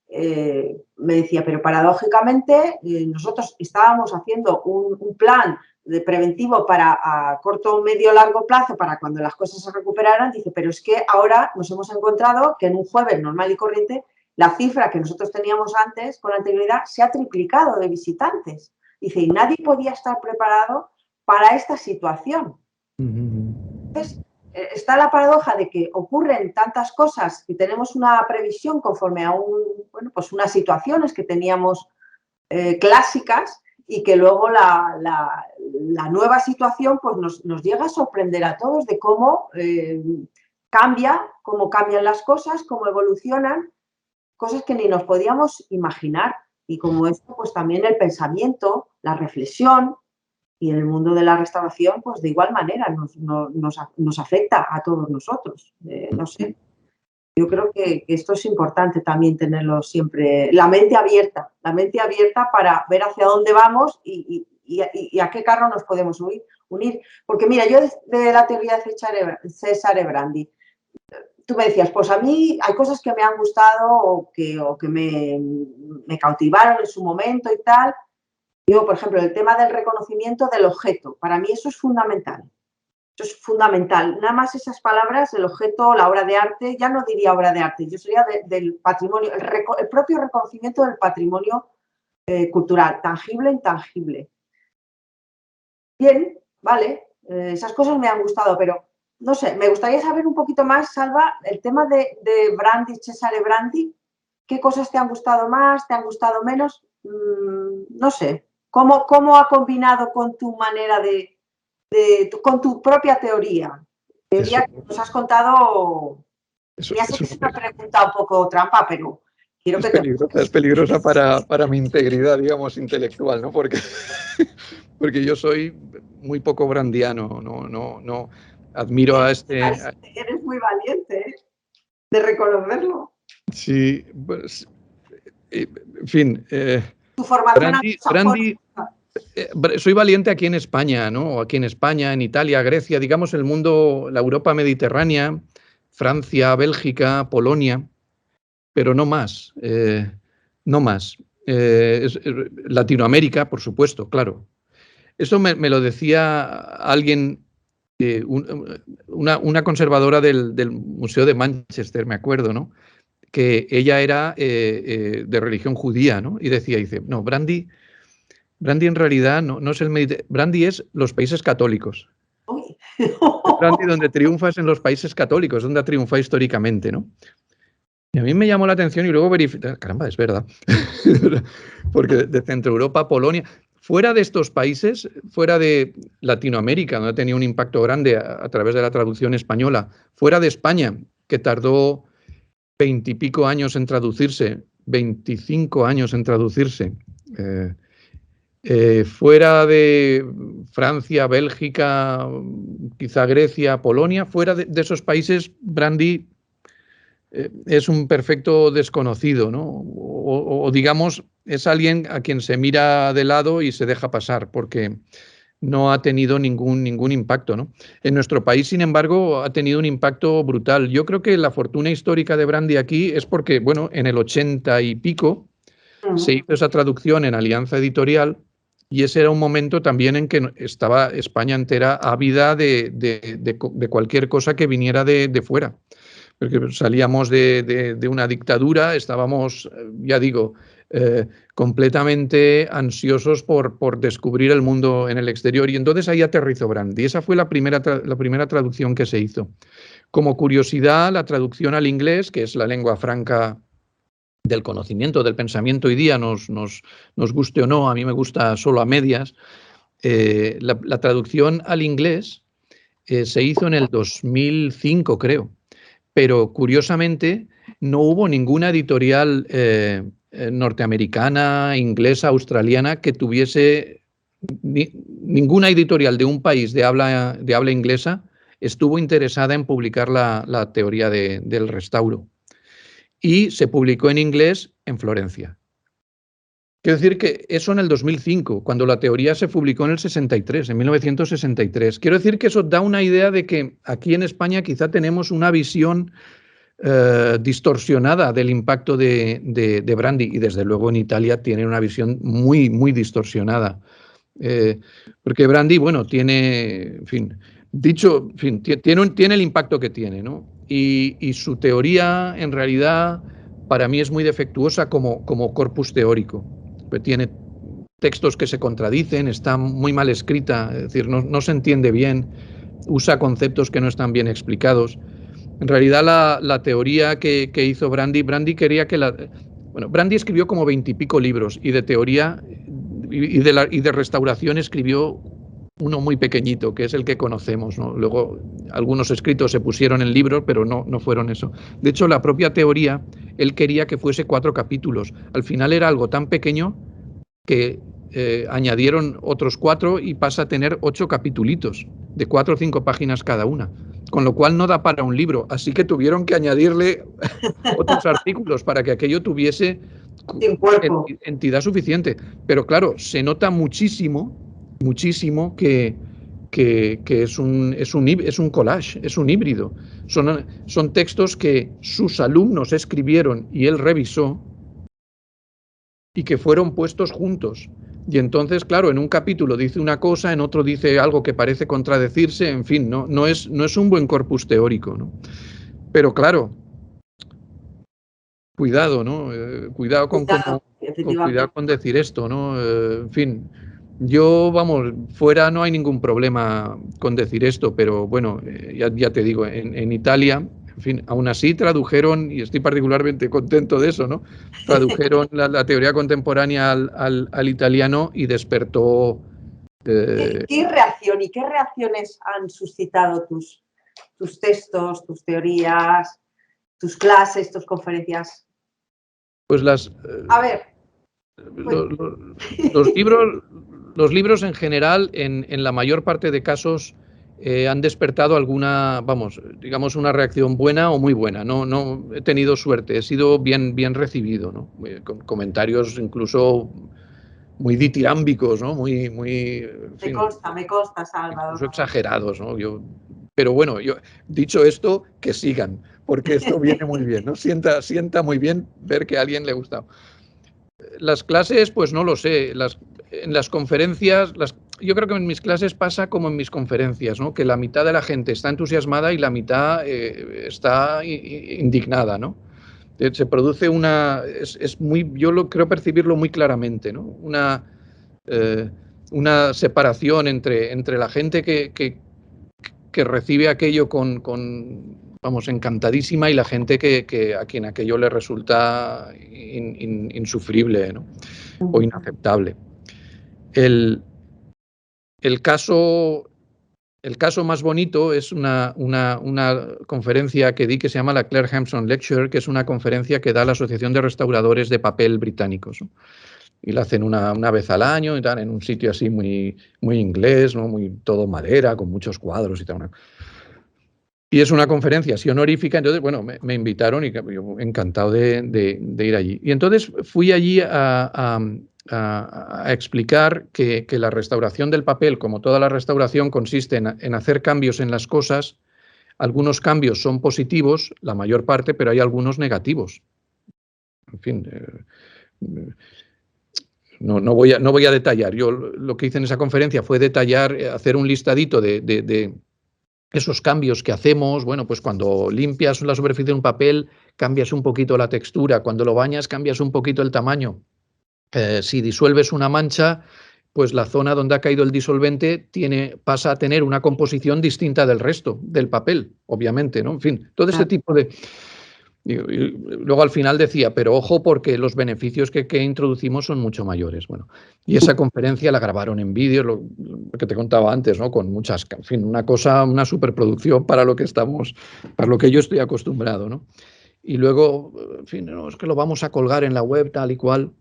Me decía, pero paradójicamente nosotros estábamos haciendo un plan de preventivo para a corto, medio, largo plazo, para cuando las cosas se recuperaran, dice, pero es que ahora nos hemos encontrado que en un jueves normal y corriente la cifra que nosotros teníamos antes, con anterioridad, se ha triplicado de visitantes. Dice, y nadie podía estar preparado para esta situación. Entonces, está la paradoja de que ocurren tantas cosas y tenemos una previsión conforme a pues unas situaciones que teníamos clásicas y que luego la nueva situación pues nos llega a sorprender a todos de cómo cómo cambian las cosas, cómo evolucionan, cosas que ni nos podíamos imaginar. Y como esto, pues también el pensamiento, la reflexión, y en el mundo de la restauración, pues de igual manera nos afecta a todos nosotros. No sé, yo creo que esto es importante también tenerlo siempre, la mente abierta para ver hacia dónde vamos y a qué carro nos podemos unir. Porque mira, yo de la teoría de Cesare Brandi, tú me decías, pues a mí hay cosas que me han gustado o que me cautivaron en su momento y tal. Yo, por ejemplo, el tema del reconocimiento del objeto, para mí eso es fundamental. Eso es fundamental. Nada más esas palabras, el objeto, la obra de arte, ya no diría obra de arte, yo sería del patrimonio, el propio reconocimiento del patrimonio cultural, tangible e intangible. Bien, vale, esas cosas me han gustado, pero no sé, me gustaría saber un poquito más, Salva, el tema de Brandi, Cesare Brandi, ¿qué cosas te han gustado más, te han gustado menos? No sé, ¿cómo ha combinado con tu manera con tu propia teoría? Teoría que nos has contado, ya sé que es una pregunta un poco trampa, pero quiero que es peligrosa para mi integridad, digamos, intelectual, ¿no? Porque yo soy muy poco brandiano, no admiro a este... Eres muy valiente, de reconocerlo. Sí, pues, en fin... Tu formación Brandi, soy valiente aquí en España, ¿no? Aquí en España, en Italia, Grecia, digamos el mundo, la Europa mediterránea, Francia, Bélgica, Polonia, pero no más, no más. Latinoamérica, por supuesto, claro. Eso me lo decía alguien, una conservadora del Museo de Manchester, me acuerdo, ¿no? Que ella era de religión judía, ¿no? Y dice, no, Brandi en realidad no es el Mediterráneo, Brandi es los países católicos. Brandi donde triunfa es en los países católicos, donde ha triunfado históricamente, ¿no? Y a mí me llamó la atención y luego verificar, caramba, es verdad, porque de Centro Europa, Polonia, fuera de estos países, fuera de Latinoamérica, donde ha tenido un impacto grande a través de la traducción española, fuera de España, que tardó 20 y pico años en traducirse, 25 años en traducirse, fuera de Francia, Bélgica, quizá Grecia, Polonia, fuera de esos países, Brandi es un perfecto desconocido, ¿no? O digamos, es alguien a quien se mira de lado y se deja pasar, porque no ha tenido ningún impacto, ¿no? En nuestro país, sin embargo, ha tenido un impacto brutal. Yo creo que la fortuna histórica de Brandi aquí es porque, bueno, en el 80 y pico se hizo esa traducción en Alianza Editorial y ese era un momento también en que estaba España entera ávida de cualquier cosa que viniera de fuera. Porque salíamos de una dictadura, estábamos, ya digo, completamente ansiosos por descubrir el mundo en el exterior y entonces ahí aterrizó Brandi. Esa fue la primera traducción que se hizo. Como curiosidad, la traducción al inglés, que es la lengua franca del conocimiento, del pensamiento hoy día, nos guste o no, a mí me gusta solo a medias, la traducción al inglés se hizo en el 2005, creo. Pero curiosamente no hubo ninguna editorial norteamericana, inglesa, australiana que tuviese, ninguna editorial de un país de habla inglesa estuvo interesada en publicar la teoría del restauro. Y se publicó en inglés en Florencia. Quiero decir que eso en el 2005, cuando la teoría se publicó en el 63, en 1963. Quiero decir que eso da una idea de que aquí en España quizá tenemos una visión distorsionada del impacto de Brandi y desde luego en Italia tienen una visión muy, muy distorsionada. Porque Brandy, bueno, tiene, en fin, dicho, en fin, tiene el impacto que tiene, ¿no? Y su teoría, en realidad, para mí es muy defectuosa como corpus teórico. Pues tiene textos que se contradicen, está muy mal escrita, es decir, no se entiende bien, usa conceptos que no están bien explicados. En realidad, la teoría que hizo Brandy quería que bueno, Brandy escribió como 20 y pico libros, y de teoría y de restauración escribió uno muy pequeñito, que es el que conocemos, ¿no? Luego, algunos escritos se pusieron en libros, pero no fueron eso. De hecho, la propia teoría, él quería que fuese 4 capítulos. Al final era algo tan pequeño que añadieron otros 4 y pasa a tener 8 capitulitos, de 4 o 5 páginas cada una, con lo cual no da para un libro, así que tuvieron que añadirle otros artículos para que aquello tuviese entidad suficiente. Pero claro, se nota muchísimo que es un collage, es un híbrido. Son textos que sus alumnos escribieron y él revisó y que fueron puestos juntos. Y entonces, claro, en un capítulo dice una cosa, en otro dice algo que parece contradecirse, en fin, no es un buen corpus teórico, ¿no? Pero claro, cuidado, ¿no? Cuidado con decir esto, ¿no? En fin, yo, vamos, fuera no hay ningún problema con decir esto, pero bueno, ya te digo, en Italia, en fin, aún así tradujeron, y estoy particularmente contento de eso, ¿no? Tradujeron la teoría contemporánea al italiano y despertó... ¿Qué reacción y qué reacciones han suscitado tus textos, tus teorías, tus clases, tus conferencias? Pues a ver, los libros en general, en la mayor parte de casos, han despertado alguna, vamos, digamos, una reacción buena o muy buena. No he tenido suerte, he sido bien recibido, ¿no? Con comentarios incluso muy ditirámbicos, ¿no? En fin, me consta, Salvador. Incluso exagerados, ¿no? Pero bueno, dicho esto, que sigan, porque esto viene muy bien, ¿no? Sienta muy bien ver que a alguien le gusta. Las clases, pues no lo sé. En las conferencias, yo creo que en mis clases pasa como en mis conferencias, ¿no? Que la mitad de la gente está entusiasmada y la mitad está indignada, ¿no? Se produce yo creo percibirlo muy claramente, ¿no? Una separación entre la gente que recibe aquello vamos, encantadísima, y la gente a quien aquello le resulta insufrible, ¿no? O inaceptable. El caso más bonito es una conferencia que di que se llama la Claire Hampson Lecture, que es una conferencia que da la Asociación de Restauradores de Papel británicos, ¿no? Y la hacen una vez al año y tal, en un sitio así muy inglés, ¿no? Muy todo madera, con muchos cuadros y tal. Y es una conferencia así honorífica, entonces, bueno, me invitaron y yo encantado de ir allí. Y entonces fui allí a explicar que la restauración del papel, como toda la restauración, consiste en hacer cambios en las cosas. Algunos cambios son positivos, la mayor parte, pero hay algunos negativos. En fin, no voy a detallar. Yo lo que hice en esa conferencia fue detallar, hacer un listadito de esos cambios que hacemos. Bueno, pues cuando limpias la superficie de un papel, cambias un poquito la textura. Cuando lo bañas, cambias un poquito el tamaño. Si disuelves una mancha, pues la zona donde ha caído el disolvente pasa a tener una composición distinta del resto del papel, obviamente, ¿no? En fin, todo este tipo de... Y luego al final decía, pero ojo, porque los beneficios que introducimos son mucho mayores. Bueno, y esa conferencia la grabaron en vídeo, lo que te contaba antes, ¿no? Con muchas, en fin, una superproducción para lo que yo estoy acostumbrado, ¿no? Y luego, en fin, no, es que lo vamos a colgar en la web, tal y cual.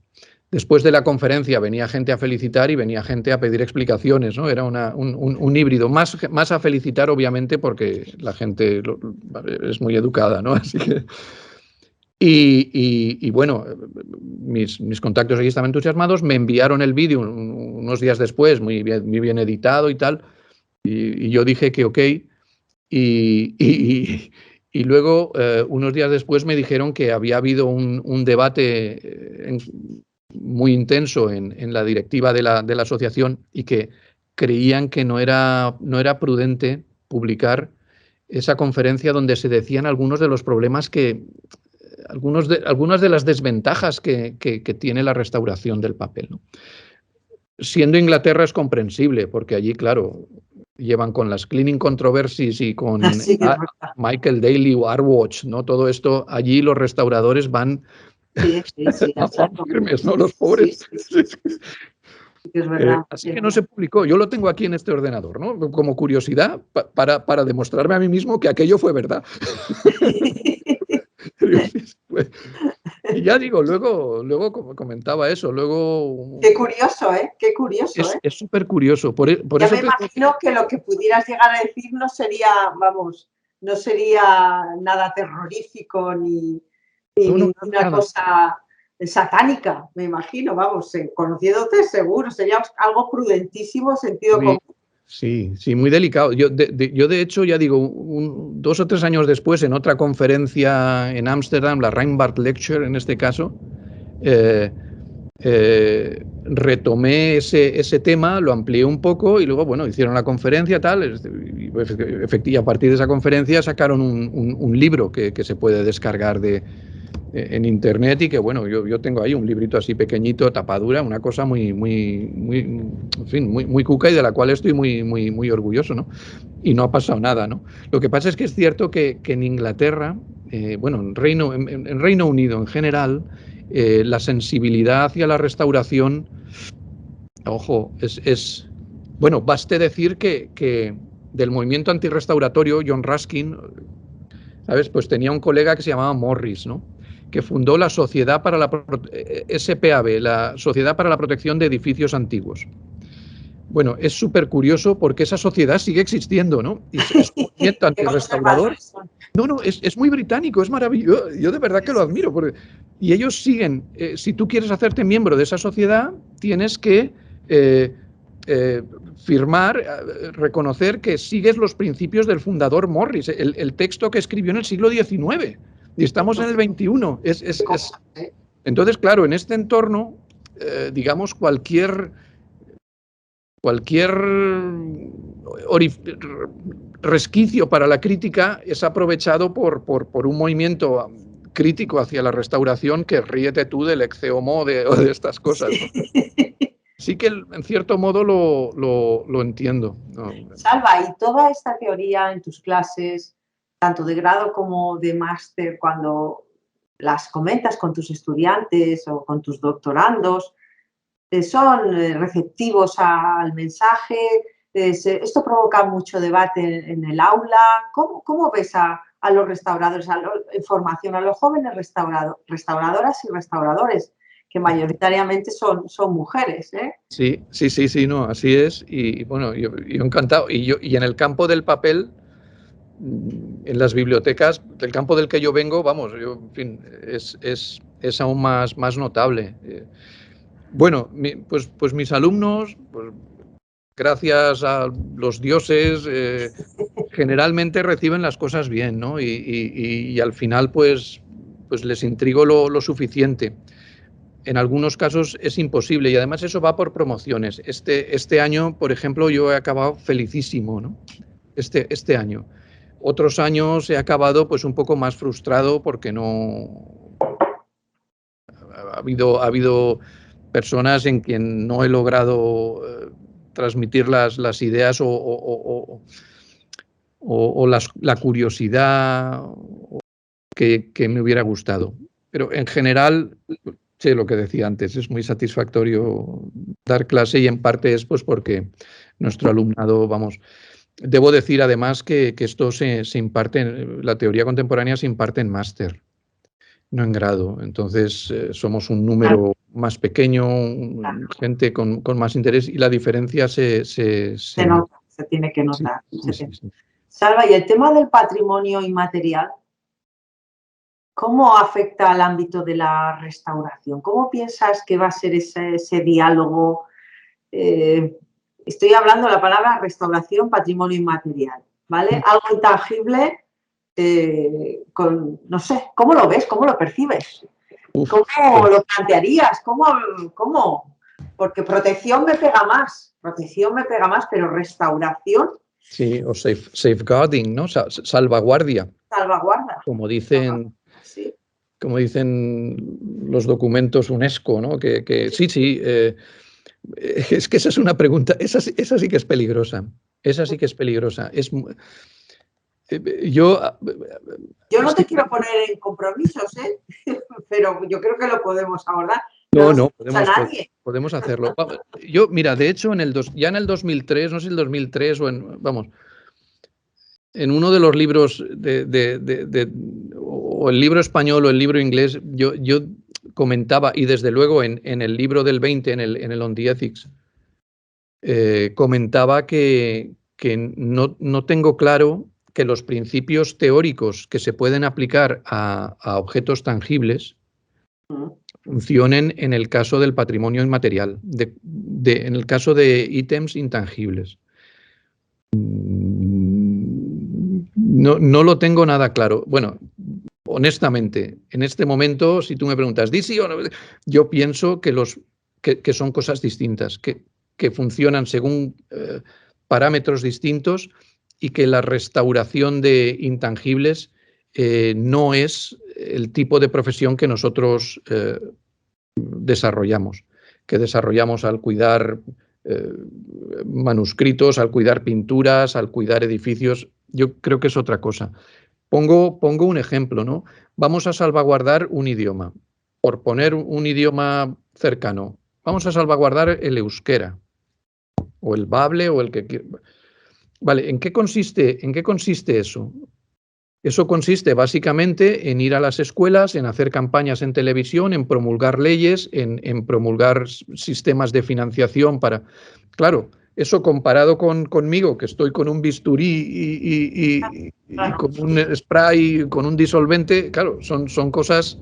Después de la conferencia venía gente a felicitar y venía gente a pedir explicaciones, ¿no? Era un híbrido, más a felicitar, obviamente, porque la gente es muy educada, ¿no? Así que... Y bueno, mis contactos allí estaban entusiasmados, me enviaron el vídeo unos días después, muy bien editado y tal, y yo dije que ok, y luego, unos días después, me dijeron que había habido un debate muy intenso en la directiva de la asociación y que creían que no era prudente publicar esa conferencia donde se decían algunos de los problemas algunas de las desventajas que tiene la restauración del papel, ¿no? Siendo Inglaterra es comprensible, porque allí, claro, llevan con las cleaning controversies y con Michael Daly o Artwatch, ¿no? Todo esto, allí los restauradores van firmes, ¿no? Los pobres. Sí, es verdad. Así que no se publicó. Yo lo tengo aquí en este ordenador, ¿no? Como curiosidad, para demostrarme a mí mismo que aquello fue verdad. Y ya digo, luego como comentaba eso, luego... Qué curioso, ¿eh? Qué curioso, ¿eh? Es súper curioso. Por ya eso me imagino que lo que pudieras llegar a decir no sería, no sería nada terrorífico ni ninguna cosa satánica, me imagino, conociéndote seguro, sería algo prudentísimo, sentido común. Sí, muy delicado. Yo de hecho, ya digo, 2 o 3 años después, en otra conferencia en Ámsterdam, la Rijnbard Lecture en este caso, retomé ese tema, lo amplié un poco y luego, bueno, hicieron la conferencia tal, y a partir de esa conferencia sacaron un libro que se puede descargar en internet y que, bueno, yo tengo ahí un librito así pequeñito, tapadura, una cosa muy cuca y de la cual estoy muy orgulloso, ¿no? Y no ha pasado nada, ¿no? Lo que pasa es que es cierto que en Inglaterra, en Reino Unido en general, la sensibilidad hacia la restauración, ojo, bueno, baste decir que del movimiento antirrestauratorio, John Ruskin, ¿sabes? Pues tenía un colega que se llamaba Morris, ¿no? Que fundó la Sociedad para la SPAB, la Sociedad para la Protección de Edificios Antiguos. Bueno, es súper curioso porque esa sociedad sigue existiendo, ¿no? Y es un movimiento antirrestaurador. No, es muy británico, es maravilloso. Yo de verdad que lo admiro. Y ellos siguen, si tú quieres hacerte miembro de esa sociedad, tienes que firmar, reconocer que sigues los principios del fundador Morris, el texto que escribió en el siglo XIX. Y estamos en el XXI. Entonces, claro, en este entorno, digamos, cualquier resquicio para la crítica es aprovechado por un movimiento crítico hacia la restauración que ríete tú del ex homo o de estas cosas, ¿no? Sí que en cierto modo lo entiendo, ¿no? Salva, y toda esta teoría en tus clases, tanto de grado como de máster, cuando las comentas con tus estudiantes o con tus doctorandos, son receptivos al mensaje, esto provoca mucho debate en el aula. ¿Cómo ves a los restauradores, en formación, a los jóvenes restauradoras y restauradores, que mayoritariamente son mujeres, ¿eh? Sí, no, así es. Y bueno, yo encantado. Y en el campo del papel, en las bibliotecas, del campo del que yo vengo, vamos, en fin, es aún más notable. Bueno, pues mis alumnos, pues, gracias a los dioses, generalmente reciben las cosas bien, ¿no? Y al final, pues les intrigo lo suficiente. En algunos casos es imposible y además eso va por promociones. Este año, por ejemplo, yo he acabado felicísimo, ¿no? Este año. Otros años he acabado pues un poco más frustrado porque no... Ha habido personas en quien no he logrado transmitir las ideas o la curiosidad que me hubiera gustado. Pero en general, sé lo que decía antes, es muy satisfactorio dar clase y en parte es pues porque nuestro alumnado, vamos... Debo decir además que esto se imparte, la teoría contemporánea se imparte en máster, no en grado. Entonces somos un número más pequeño, gente con más interés y la diferencia se nota, se tiene que notar. Sí. Salva, ¿y el tema del patrimonio inmaterial? ¿Cómo afecta al ámbito de la restauración? ¿Cómo piensas que va a ser ese diálogo? Estoy hablando de la palabra restauración, patrimonio inmaterial, ¿vale? Algo intangible, no sé, ¿cómo lo ves? ¿Cómo lo percibes? Uf, ¿Cómo lo plantearías? ¿Cómo? Porque protección me pega más, pero restauración, sí, o safeguarding, ¿no? Salvaguardia, salvaguarda. como dicen, Sí, como dicen los documentos UNESCO, ¿no? Sí, sí, es que esa es una pregunta, esa sí que es peligrosa, esa sí que es peligrosa. Yo yo no te estoy... quiero poner en compromisos, ¿eh? Pero yo creo que lo podemos abordar. No No, nos no, escucha nadie. podemos hacerlo. Yo, mira, de hecho, ya en el 2003, no sé si el 2003 vamos, en uno de los libros o el libro español o el libro inglés, yo comentaba, y desde luego en el libro del 20, en el On the Ethics, comentaba que no tengo claro que los principios teóricos que se pueden aplicar a objetos tangibles funcionen en el caso del patrimonio inmaterial, en el caso de ítems intangibles. No lo tengo nada claro. Bueno, honestamente, en este momento, si tú me preguntas, ¿di sí o no? Yo pienso que son cosas distintas, que funcionan según parámetros distintos y que la restauración de intangibles no es el tipo de profesión que nosotros desarrollamos, al cuidar manuscritos, al cuidar pinturas, al cuidar edificios. Yo creo que es otra cosa. Pongo un ejemplo, ¿no? Vamos a salvaguardar un idioma. Por poner un idioma cercano, vamos a salvaguardar el euskera, o el bable, o el que... Vale, ¿en qué consiste eso? Eso consiste básicamente en ir a las escuelas, en hacer campañas en televisión, en promulgar leyes, en promulgar sistemas de financiación para... Claro, eso comparado conmigo, que estoy con un bisturí y Claro, con un spray, con un disolvente, claro, son cosas,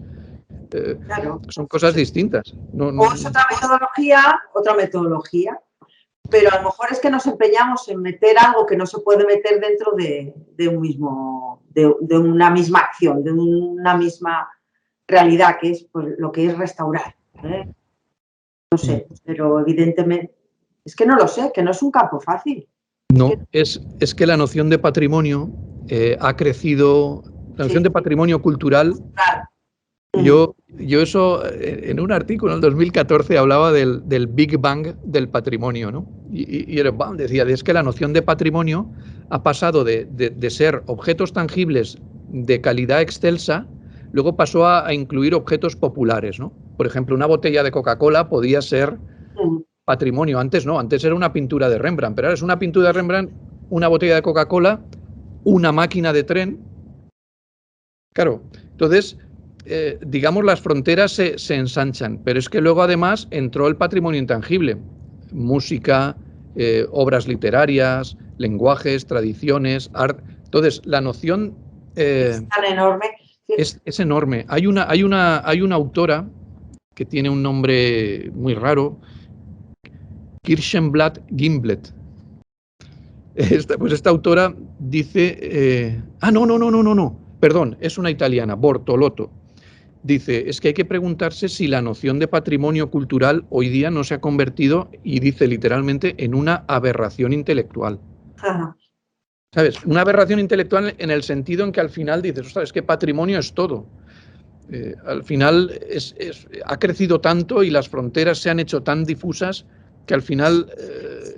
claro. son cosas distintas. O es otra metodología, pero a lo mejor es que nos empeñamos en meter algo que no se puede meter dentro de un mismo, de una misma acción, de una misma realidad, que es pues, lo que es restaurar. ¿Eh? No sé, pero evidentemente, es que no lo sé, que no es un campo fácil. No, es que la noción de patrimonio ha crecido, la noción de Sí, patrimonio cultural. claro. Yo eso, en un artículo en el 2014 hablaba del Big Bang del patrimonio, ¿no? Y el Bang decía, es que la noción de patrimonio ha pasado de ser objetos tangibles de calidad excelsa, luego pasó a incluir objetos populares, ¿no? Por ejemplo, una botella de Coca-Cola podía ser patrimonio, antes no, antes era una pintura de Rembrandt, pero ahora es una pintura de Rembrandt, una botella de Coca-Cola, una máquina de tren. Claro, entonces digamos, las fronteras se ensanchan, pero es que luego además entró el patrimonio intangible, música, obras literarias, lenguajes, tradiciones, arte. Entonces, la noción Es tan enorme. es enorme. Hay una autora que tiene un nombre muy raro, Kirchenblatt Gimblet. Pues esta autora dice, no, perdón, es una italiana, Bortolotto. Dice, es que hay que preguntarse si la noción de patrimonio cultural hoy día no se ha convertido, y dice literalmente, en una aberración intelectual. Ajá. ¿Sabes? Una aberración intelectual en el sentido en que al final dices, ostras, es que patrimonio es todo. Al final ha crecido tanto y las fronteras se han hecho tan difusas que al final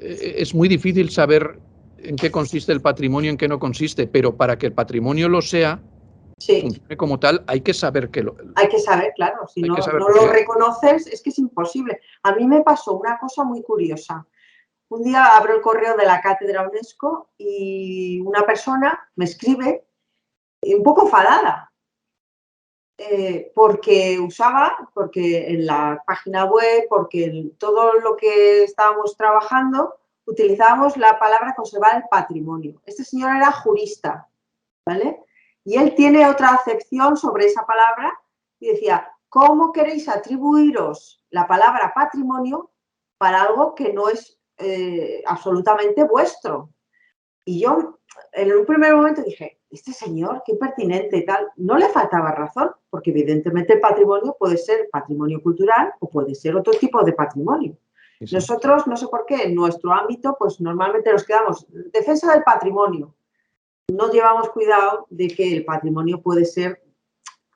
es muy difícil saber en qué consiste el patrimonio, en qué no consiste, pero para que el patrimonio lo sea, Sí, funcione como tal, hay que saber que hay que saber, claro, si hay no, que saber no lo lo que es. reconoces es que es imposible. A mí me pasó una cosa muy curiosa. Un día abro el correo de la Cátedra UNESCO y una persona me escribe un poco enfadada, porque en la página web, porque en todo lo que estábamos trabajando, utilizábamos la palabra conservar el patrimonio. Este señor era jurista, ¿vale? Y él tiene otra acepción sobre esa palabra y decía, ¿cómo queréis atribuiros la palabra patrimonio para algo que no es absolutamente vuestro? Y yo en un primer momento dije, este señor, qué pertinente y tal. No le faltaba razón, porque evidentemente el patrimonio puede ser patrimonio cultural o puede ser otro tipo de patrimonio. Sí, sí. Nosotros, no sé por qué, en nuestro ámbito, pues normalmente nos quedamos defensa del patrimonio. No llevamos cuidado de que el patrimonio puede ser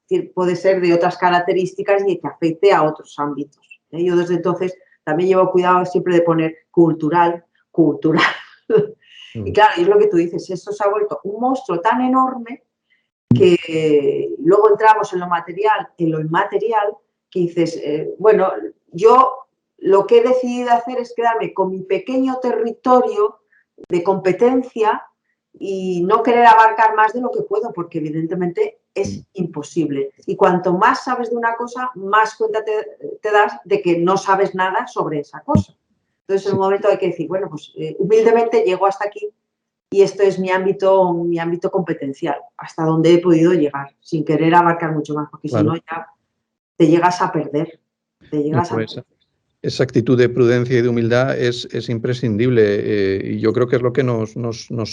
de otras características y que afecte a otros ámbitos. Yo desde entonces también llevo cuidado siempre de poner cultural. Y claro, es lo que tú dices, esto se ha vuelto un monstruo tan enorme que luego entramos en lo material, en lo inmaterial, que dices, bueno, yo lo que he decidido hacer es quedarme con mi pequeño territorio de competencia y no querer abarcar más de lo que puedo, porque evidentemente es imposible. Y cuanto más sabes de una cosa, más cuenta te das de que no sabes nada sobre esa cosa. Entonces, en un momento hay que decir, bueno, pues humildemente llego hasta aquí y esto es mi ámbito competencial, hasta donde he podido llegar, sin querer abarcar mucho más, porque Claro. si no ya te llegas a perder. Esa actitud de prudencia y de humildad es imprescindible y yo creo que es lo que nos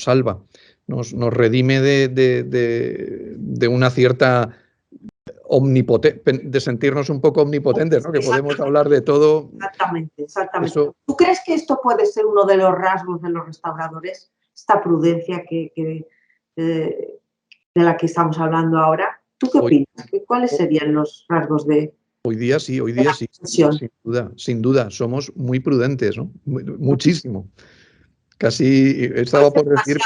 salva, nos redime de una cierta de sentirnos un poco omnipotentes, ¿no? Que podemos hablar de todo. Exactamente. Eso, ¿Tú crees que esto puede ser uno de los rasgos de los restauradores? Esta prudencia de la que estamos hablando ahora. ¿Tú qué opinas? ¿Cuáles serían los rasgos de...? Hoy día sí, sin duda, somos muy prudentes, ¿no? Muchísimo. Casi estaba por decir...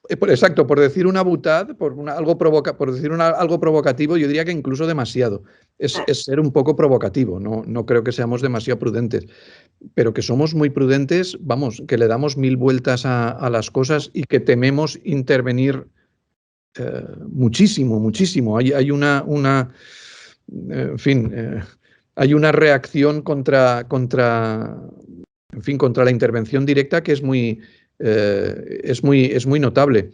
Exacto, por decir una butad, por decir algo provocativo, yo diría que incluso demasiado. Es ser un poco provocativo, no creo que seamos demasiado prudentes, pero que somos muy prudentes, vamos, que le damos mil vueltas a las cosas y que tememos intervenir muchísimo. Hay en fin, hay una reacción contra la intervención directa que es muy notable.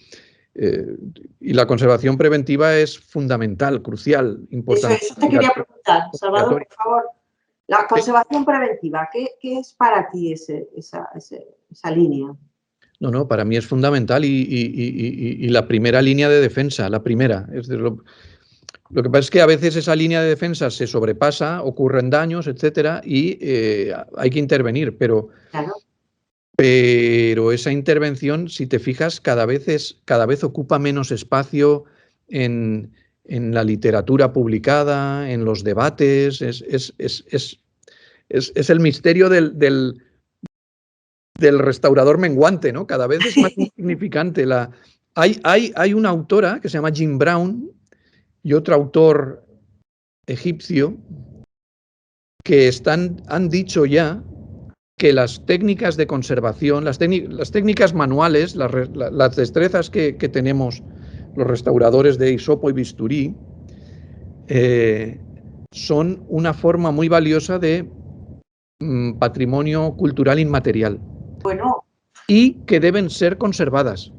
Y la conservación preventiva es fundamental, crucial, importante. Eso te quería preguntar, Salvador, por favor. La conservación preventiva, ¿qué es para ti esa línea? No, para mí es fundamental y la primera línea de defensa, la primera. Lo que pasa es que a veces esa línea de defensa se sobrepasa, ocurren daños, etcétera, y hay que intervenir, pero esa intervención, si te fijas, cada vez ocupa menos espacio en la literatura publicada, en los debates. Es el misterio del restaurador menguante, ¿no? Cada vez es más insignificante. Hay una autora que se llama Jim Brown y otro autor egipcio que han dicho ya que las técnicas de conservación, las técnicas manuales, las destrezas que tenemos los restauradores de hisopo y bisturí, son una forma muy valiosa de patrimonio cultural inmaterial. Bueno. Y que deben ser conservadas.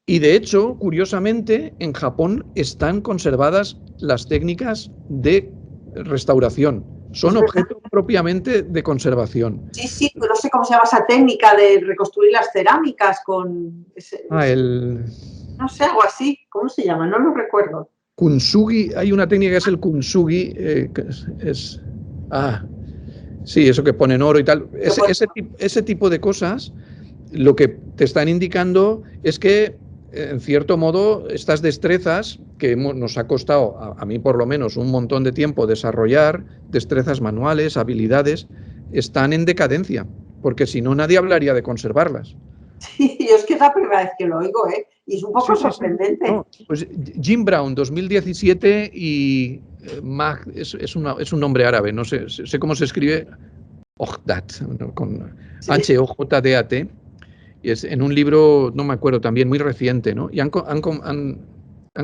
Y de hecho, curiosamente, en Japón están conservadas las técnicas de restauración. Son objetos propiamente de conservación. Sí, no sé cómo se llama esa técnica de reconstruir las cerámicas con... No sé, algo así. ¿Cómo se llama? No lo recuerdo. Kintsugi, hay una técnica que es el kintsugi. Sí, eso que ponen oro y tal. Ese tipo de cosas, lo que te están indicando es que, en cierto modo, estas destrezas que nos ha costado, a mí por lo menos, un montón de tiempo desarrollar, destrezas manuales, habilidades, están en decadencia, porque si no, nadie hablaría de conservarlas. Sí, yo es que es la primera vez que lo oigo, y es un poco sorprendente. No, pues Jim Brown, 2017, y es un nombre árabe, no sé cómo se escribe, Ojdat, con H-O-J-D-A-T, y es en un libro, no me acuerdo, también muy reciente, ¿no? Y han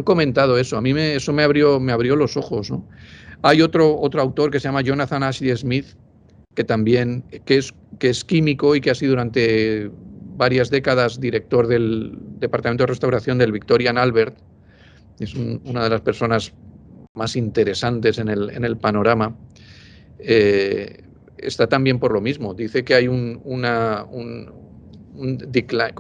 comentado eso. A mí eso me abrió los ojos, ¿no? Hay otro autor que se llama Jonathan Ashley Smith, que también que es químico y que ha sido durante varias décadas director del Departamento de Restauración del Victorian Albert. Es una de las personas más interesantes en el panorama. Está también por lo mismo. Dice que hay un decline,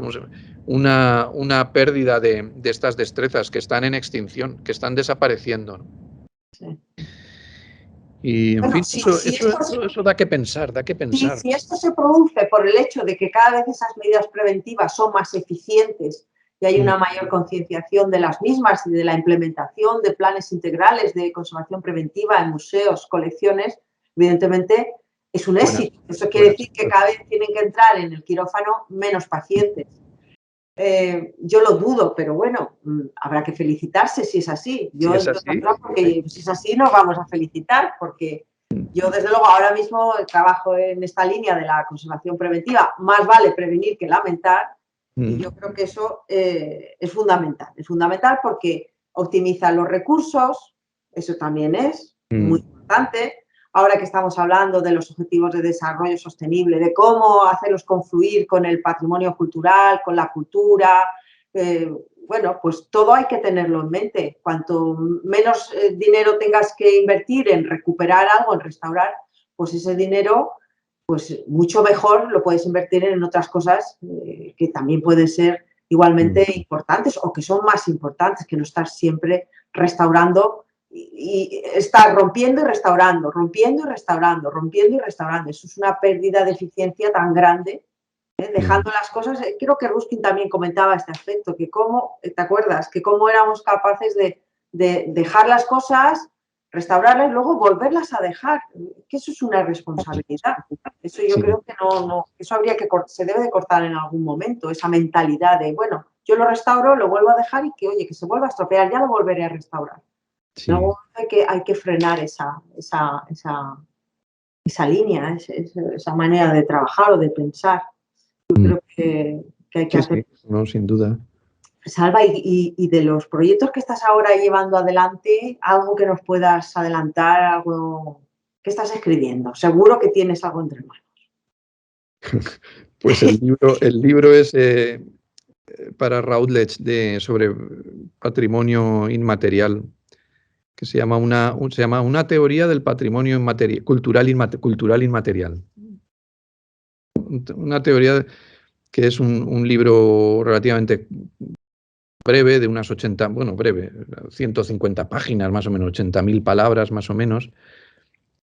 una pérdida de estas destrezas que están en extinción, que están desapareciendo, ¿no? Sí. Y, en Bueno, fin, si eso da que pensar, da que pensar. Si esto se produce por el hecho de que cada vez esas medidas preventivas son más eficientes y hay una mayor concienciación de las mismas y de la implementación de planes integrales de conservación preventiva en museos, colecciones, evidentemente es un éxito. Eso quiere decir que cada vez tienen que entrar en el quirófano menos pacientes. Yo lo dudo, pero bueno, habrá que felicitarse si es así. Yo, si es así, porque si es así nos vamos a felicitar, porque yo desde luego ahora mismo trabajo en esta línea de la conservación preventiva. Más vale prevenir que lamentar, y yo creo que eso es fundamental porque optimiza los recursos, eso también es muy importante. Ahora que estamos hablando de los objetivos de desarrollo sostenible, de cómo hacerlos confluir con el patrimonio cultural, con la cultura, bueno, pues todo hay que tenerlo en mente. Cuanto menos dinero tengas que invertir en recuperar algo, en restaurar, pues ese dinero, pues mucho mejor lo puedes invertir en otras cosas que también pueden ser igualmente importantes o que son más importantes, que no estar siempre restaurando y estar rompiendo y restaurando, rompiendo y restaurando, rompiendo y restaurando. Eso es una pérdida de eficiencia tan grande, dejando las cosas. Creo que Ruskin también comentaba este aspecto, que cómo, ¿te acuerdas? Que cómo éramos capaces de dejar las cosas, restaurarlas y luego volverlas a dejar, que eso es una responsabilidad. Eso yo creo que eso se debe de cortar en algún momento, esa mentalidad de, bueno, yo lo restauro, lo vuelvo a dejar y que, oye, que se vuelva a estropear, ya lo volveré a restaurar. Sí. En algún momento hay que frenar esa línea, esa manera de trabajar o de pensar. Yo creo que hay que hacer. Sí, no, sin duda. Salva, y de los proyectos que estás ahora llevando adelante, algo que nos puedas adelantar, algo que estás escribiendo. Seguro que tienes algo entre manos. Pues el libro es para Routledge sobre patrimonio inmaterial, que se llama una teoría del patrimonio cultural inmaterial. Una teoría que es un libro relativamente breve, de unas 150 páginas, más o menos, 80.000 palabras, más o menos,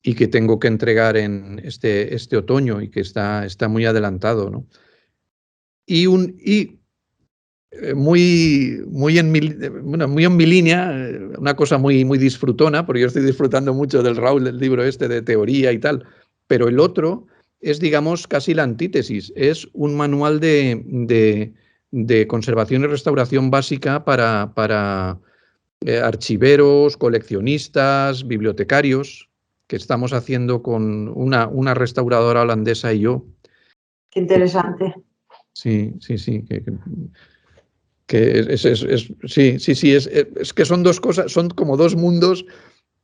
y que tengo que entregar en este otoño y que está muy adelantado, ¿no? Y muy en mi línea, una cosa muy disfrutona, porque yo estoy disfrutando mucho del libro este de teoría y tal, pero el otro es, digamos, casi la antítesis. Es un manual de conservación y restauración básica para archiveros, coleccionistas, bibliotecarios, que estamos haciendo con una restauradora holandesa y yo. Qué interesante. Sí. Es que son dos cosas, son como dos mundos.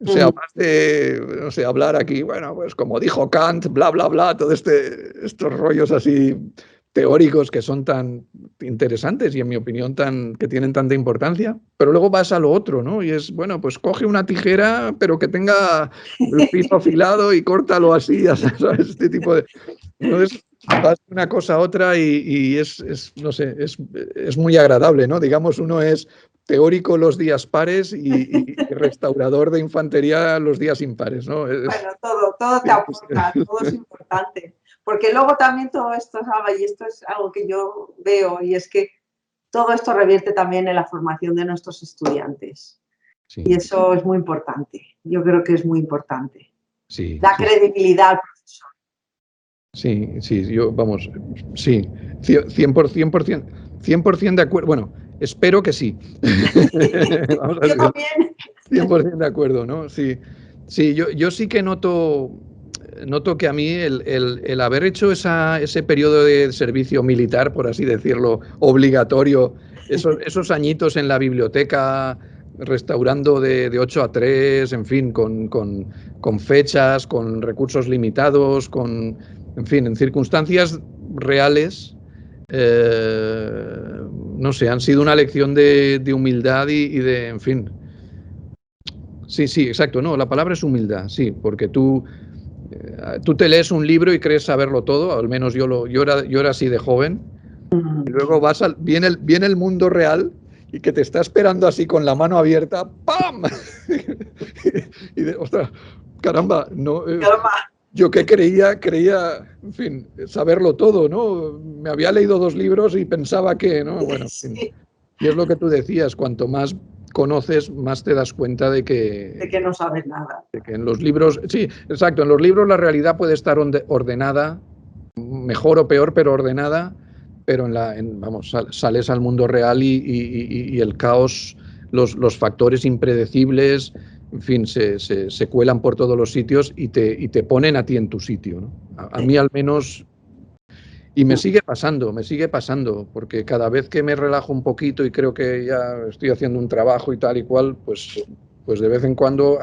O sea, más de, no sé, hablar aquí, bueno, pues como dijo Kant, bla, bla, bla, todos estos rollos así teóricos que son tan interesantes y, en mi opinión, que tienen tanta importancia, pero luego vas a lo otro, ¿no? Y es, bueno, pues coge una tijera, pero que tenga el filo afilado y córtalo así, ¿sabes? Este tipo de... Entonces, vas de una cosa a otra y no sé, es muy agradable, ¿no? Digamos, uno es teórico los días pares y restaurador de infantería los días impares, ¿no? Bueno, todo te aporta, todo es importante. Porque luego también todo esto, ¿sabes? Y esto es algo que yo veo, y es que todo esto revierte también en la formación de nuestros estudiantes. Sí. Y eso es muy importante. Yo creo que es muy importante. Sí, da credibilidad al profesor. Sí, vamos, sí, 100% de acuerdo. Bueno, espero que sí. Vamos a ver, yo también. 100% de acuerdo, ¿no? Sí, yo sí que noto que a mí el haber hecho ese periodo de servicio militar, por así decirlo, obligatorio, esos añitos en la biblioteca, restaurando de 8 a 3, en fin, con fechas, con recursos limitados, en fin, en circunstancias reales, no sé, han sido una lección de humildad y de, en fin. Sí, exacto, no, la palabra es humildad, sí, porque tú te lees un libro y crees saberlo todo, al menos yo era así de joven, Y luego viene el mundo real y que te está esperando así con la mano abierta, ¡pam! Ostras, caramba, no, yo que creía, en fin, saberlo todo, ¿no? Me había leído 2 libros y pensaba que, ¿no? Bueno, en fin. Sí. Y es lo que tú decías, cuanto más conoces, más te das cuenta De que no sabes nada. de que en los libros, sí, exacto, en los libros la realidad puede estar ordenada, mejor o peor, pero ordenada, pero vamos, sales al mundo real y el caos, los factores impredecibles, en fin, se cuelan por todos los sitios y te ponen a ti en tu sitio, ¿no? A mí al menos, y me sigue pasando, porque cada vez que me relajo un poquito y creo que ya estoy haciendo un trabajo y tal y cual, pues de vez en cuando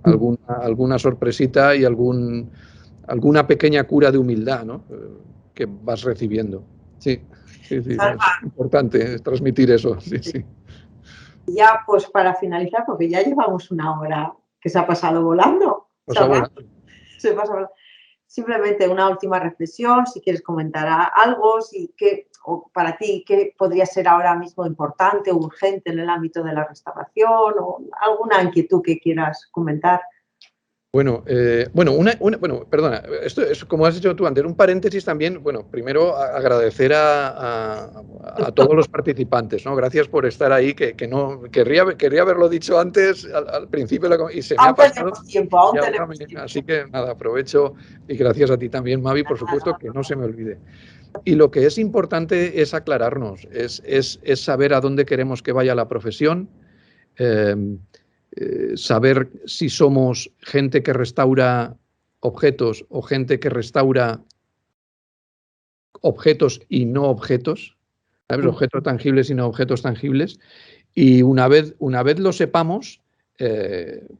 alguna sorpresita y alguna pequeña cura de humildad, ¿no? Que vas recibiendo. Sí, Salva, es importante transmitir eso. Sí. ya pues para finalizar, porque ya llevamos una hora que se ha pasado volando. Pasa Salva, volando. se pasa volando. Simplemente una última reflexión, si quieres comentar algo, o para ti, qué podría ser ahora mismo importante o urgente en el ámbito de la restauración, o alguna inquietud que quieras comentar. Bueno, perdona, esto es como has dicho tú antes, un paréntesis también. Bueno, primero agradecer a todos los participantes, ¿no? Gracias por estar ahí, que no querría haberlo dicho antes, al principio, y se me ha Aún pasado. tenemos tiempo, aún Y ahora tenemos tiempo. así que nada, aprovecho y gracias a ti también, Mavi, por supuesto, que no se me olvide. Y lo que es importante es aclararnos, es saber a dónde queremos que vaya la profesión. Eh, Saber si somos gente que restaura objetos o gente que restaura objetos y no objetos, ¿sabes? Objetos tangibles y no objetos tangibles. Y una vez lo sepamos,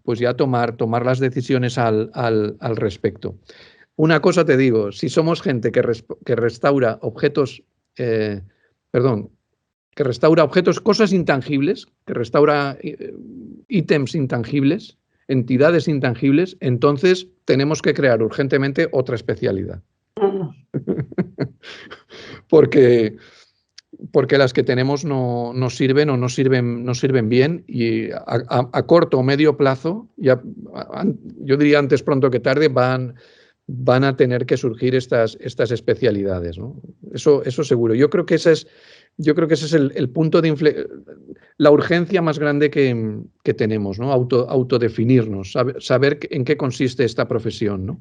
pues ya tomar las decisiones al respecto. Una cosa te digo, si somos gente que restaura objetos, perdón, que restaura objetos, cosas intangibles, que restaura ítems intangibles, entidades intangibles, entonces tenemos que crear urgentemente otra especialidad. porque, porque las que tenemos no sirven o no sirven bien, y a corto o medio plazo, yo diría antes pronto que tarde, van a tener que surgir estas especialidades, ¿no? Eso seguro. Yo creo que ese es el punto de la urgencia más grande que tenemos, ¿no? Autodefinirnos, saber en qué consiste esta profesión, ¿no?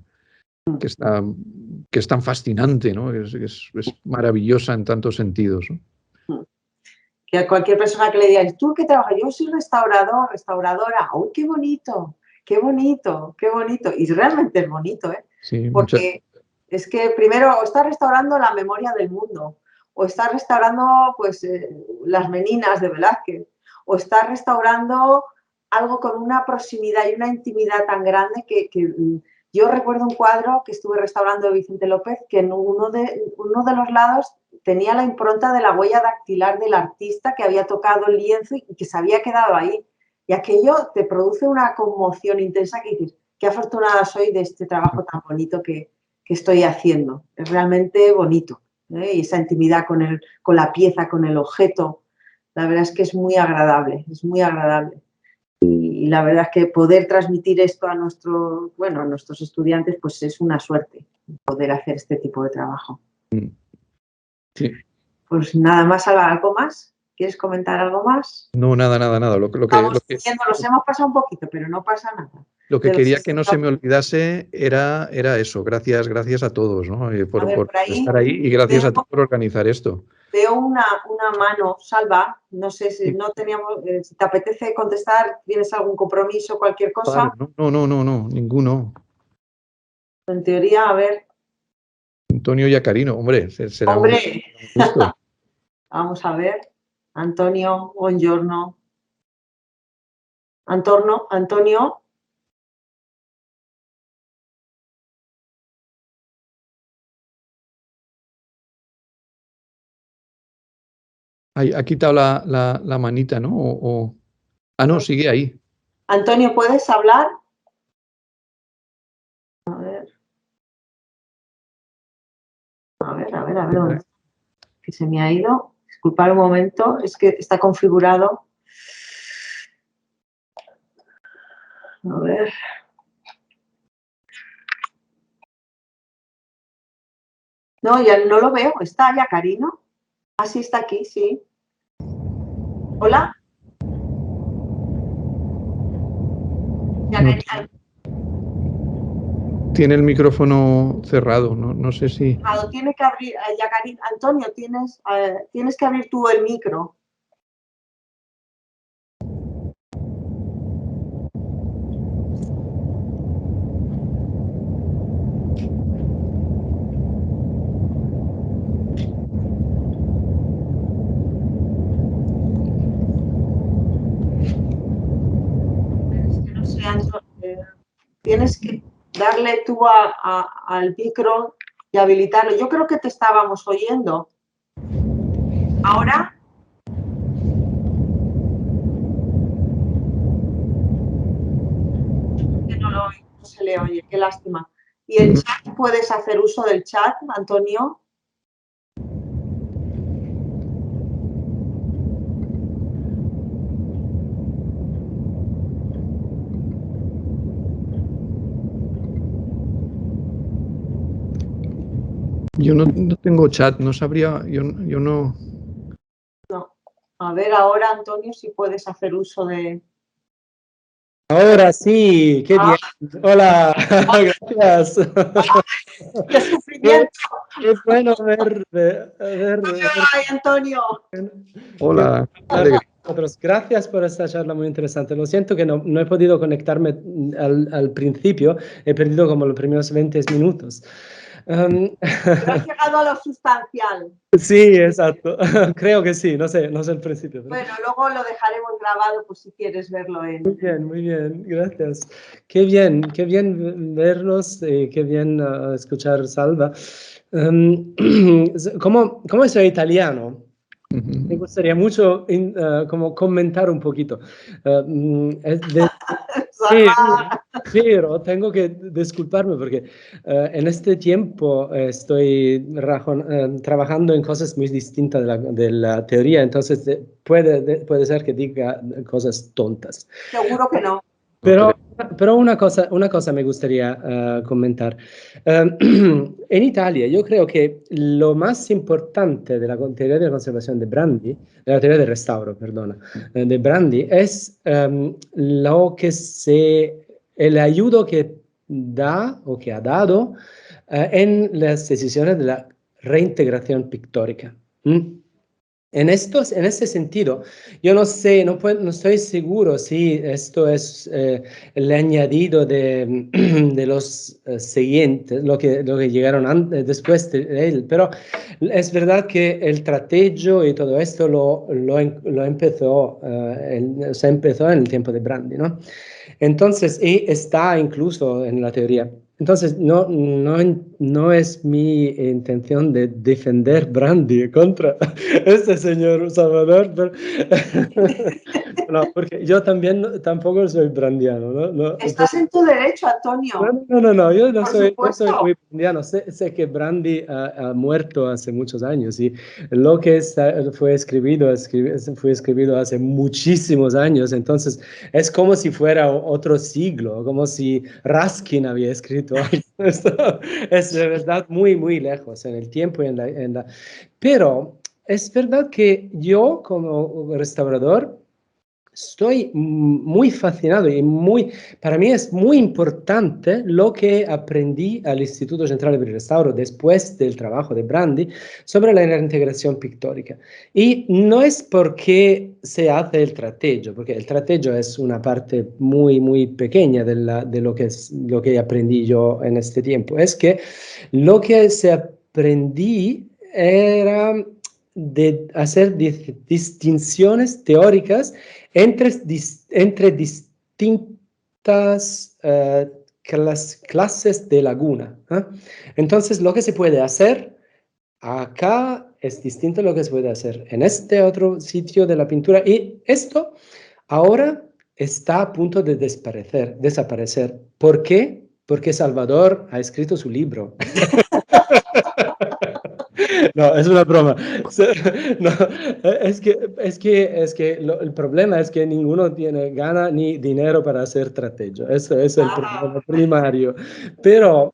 Que es tan fascinante, ¿no? Es maravillosa en tantos sentidos, ¿no? Que a cualquier persona que le digas, ¿tú qué trabajas? Yo soy restaurador, restauradora. ¡Uy, qué bonito! ¡Qué bonito! ¡Qué bonito! Y realmente es bonito, ¿eh? Sí, porque es que primero o estás restaurando la memoria del mundo, o estás restaurando pues las meninas de Velázquez, o estás restaurando algo con una proximidad y una intimidad tan grande que yo recuerdo un cuadro que estuve restaurando de Vicente López, que en uno de los lados tenía la impronta de la huella dactilar del artista que había tocado el lienzo y que se había quedado ahí. Y aquello te produce una conmoción intensa que dices, qué afortunada soy de este trabajo tan bonito que estoy haciendo. Es realmente bonito, ¿eh? Y esa intimidad con la pieza, con el objeto, la verdad es que es muy agradable, es muy agradable. Y la verdad es que poder transmitir esto a nuestros estudiantes, pues es una suerte poder hacer este tipo de trabajo. Sí. Pues nada más, Alba, ¿algo más? ¿Quieres comentar algo más? No, nada. Nos hemos pasado un poquito, pero no pasa nada. Lo que quería que no se me olvidase era eso. Gracias a todos, ¿no? Por estar ahí, y gracias a ti por organizar esto. Veo una mano, Salva. No sé si no teníamos, si te apetece contestar, ¿tienes algún compromiso, cualquier cosa? Vale, no, ninguno. En teoría, a ver. Antonio Yacarino, hombre, será ¡Hombre! un gusto. Vamos a ver. Antonio, buongiorno. Antonio. Ha quitado la manita, ¿no? No, sigue ahí. Antonio, ¿puedes hablar? A ver. ¿Dónde? que se me ha ido. Disculpad un momento, es que está configurado. A ver. No, ya no lo veo. ¿Está ya, Karino? Ah, sí, está aquí, sí. ¿Hola? Tiene el micrófono cerrado, no sé si... Tiene que abrir, Antonio, tienes que abrir tú el micro. No sé, tienes que darle tú al micro y habilitarlo. Yo creo que te estábamos oyendo. ¿Ahora? Que no se le oye, qué lástima. ¿Y el chat, puedes hacer uso del chat, Antonio? Yo no tengo chat, no sabría, yo no... No. A ver ahora, Antonio, si puedes hacer uso de... Ahora sí, qué bien. Hola, gracias. ¡Qué sufrimiento! Qué bueno ver. ¡Ay, Antonio! Hola, qué alegría. Gracias por esta charla muy interesante. Lo siento que no he podido conectarme al principio, he perdido como los primeros 20 minutos. Pero has llegado a lo sustancial. Sí, exacto. Creo que sí, no sé el principio. Pero... Bueno, luego lo dejaremos grabado por si quieres verlo en... Muy bien, gracias. Qué bien verlos, qué bien escuchar Salva. Como soy italiano, me gustaría mucho como comentar un poquito. Sí, pero tengo que disculparme porque en este tiempo estoy trabajando en cosas muy distintas de la teoría, entonces puede ser que diga cosas tontas. Seguro que no. Pero una cosa me gustaría comentar. En Italia yo creo que lo más importante de la teoría de la conservación de Brandi, de la teoría del restauro, perdona, de Brandi, es el ayudo que da o que ha dado en las decisiones de la reintegración pictórica. En ese sentido, yo no sé, no estoy seguro si esto es el añadido de los siguientes, lo que llegaron después de él, pero es verdad que el trateggio y todo esto se empezó en el tiempo de Brandi, ¿no? Entonces, y está incluso en la teoría. Entonces, no es mi intención de defender Brandi contra este señor Salvador, pero no, porque yo tampoco soy brandiano, ¿no? Estás en tu derecho, Antonio. No, yo no Por soy supuesto. muy brandiano. Sé que Brandi ha muerto hace muchos años y lo que fue escrito hace muchísimos años, entonces es como si fuera otro siglo, como si Ruskin había escrito algo. Esto es de verdad muy lejos en el tiempo y en la... Pero es verdad que yo como restaurador estoy muy fascinado y para mí es muy importante lo que aprendí al Instituto Centrale per il Restauro después del trabajo de Brandi sobre la reintegración pictórica. Y no es porque se hace el trateggio, porque el trateggio es una parte muy pequeña de lo que aprendí yo en este tiempo. Es que lo que se aprendí era de hacer distinciones teóricas entre distintas clases de laguna. Entonces, lo que se puede hacer acá es distinto a lo que se puede hacer en este otro sitio de la pintura. Y esto ahora está a punto de desaparecer. ¿Por qué? Porque Salvador ha escrito su libro. No, es una broma. No, el problema es que ninguno gana ni dinero para hacer trateggio. Eso es el problema primario. Pero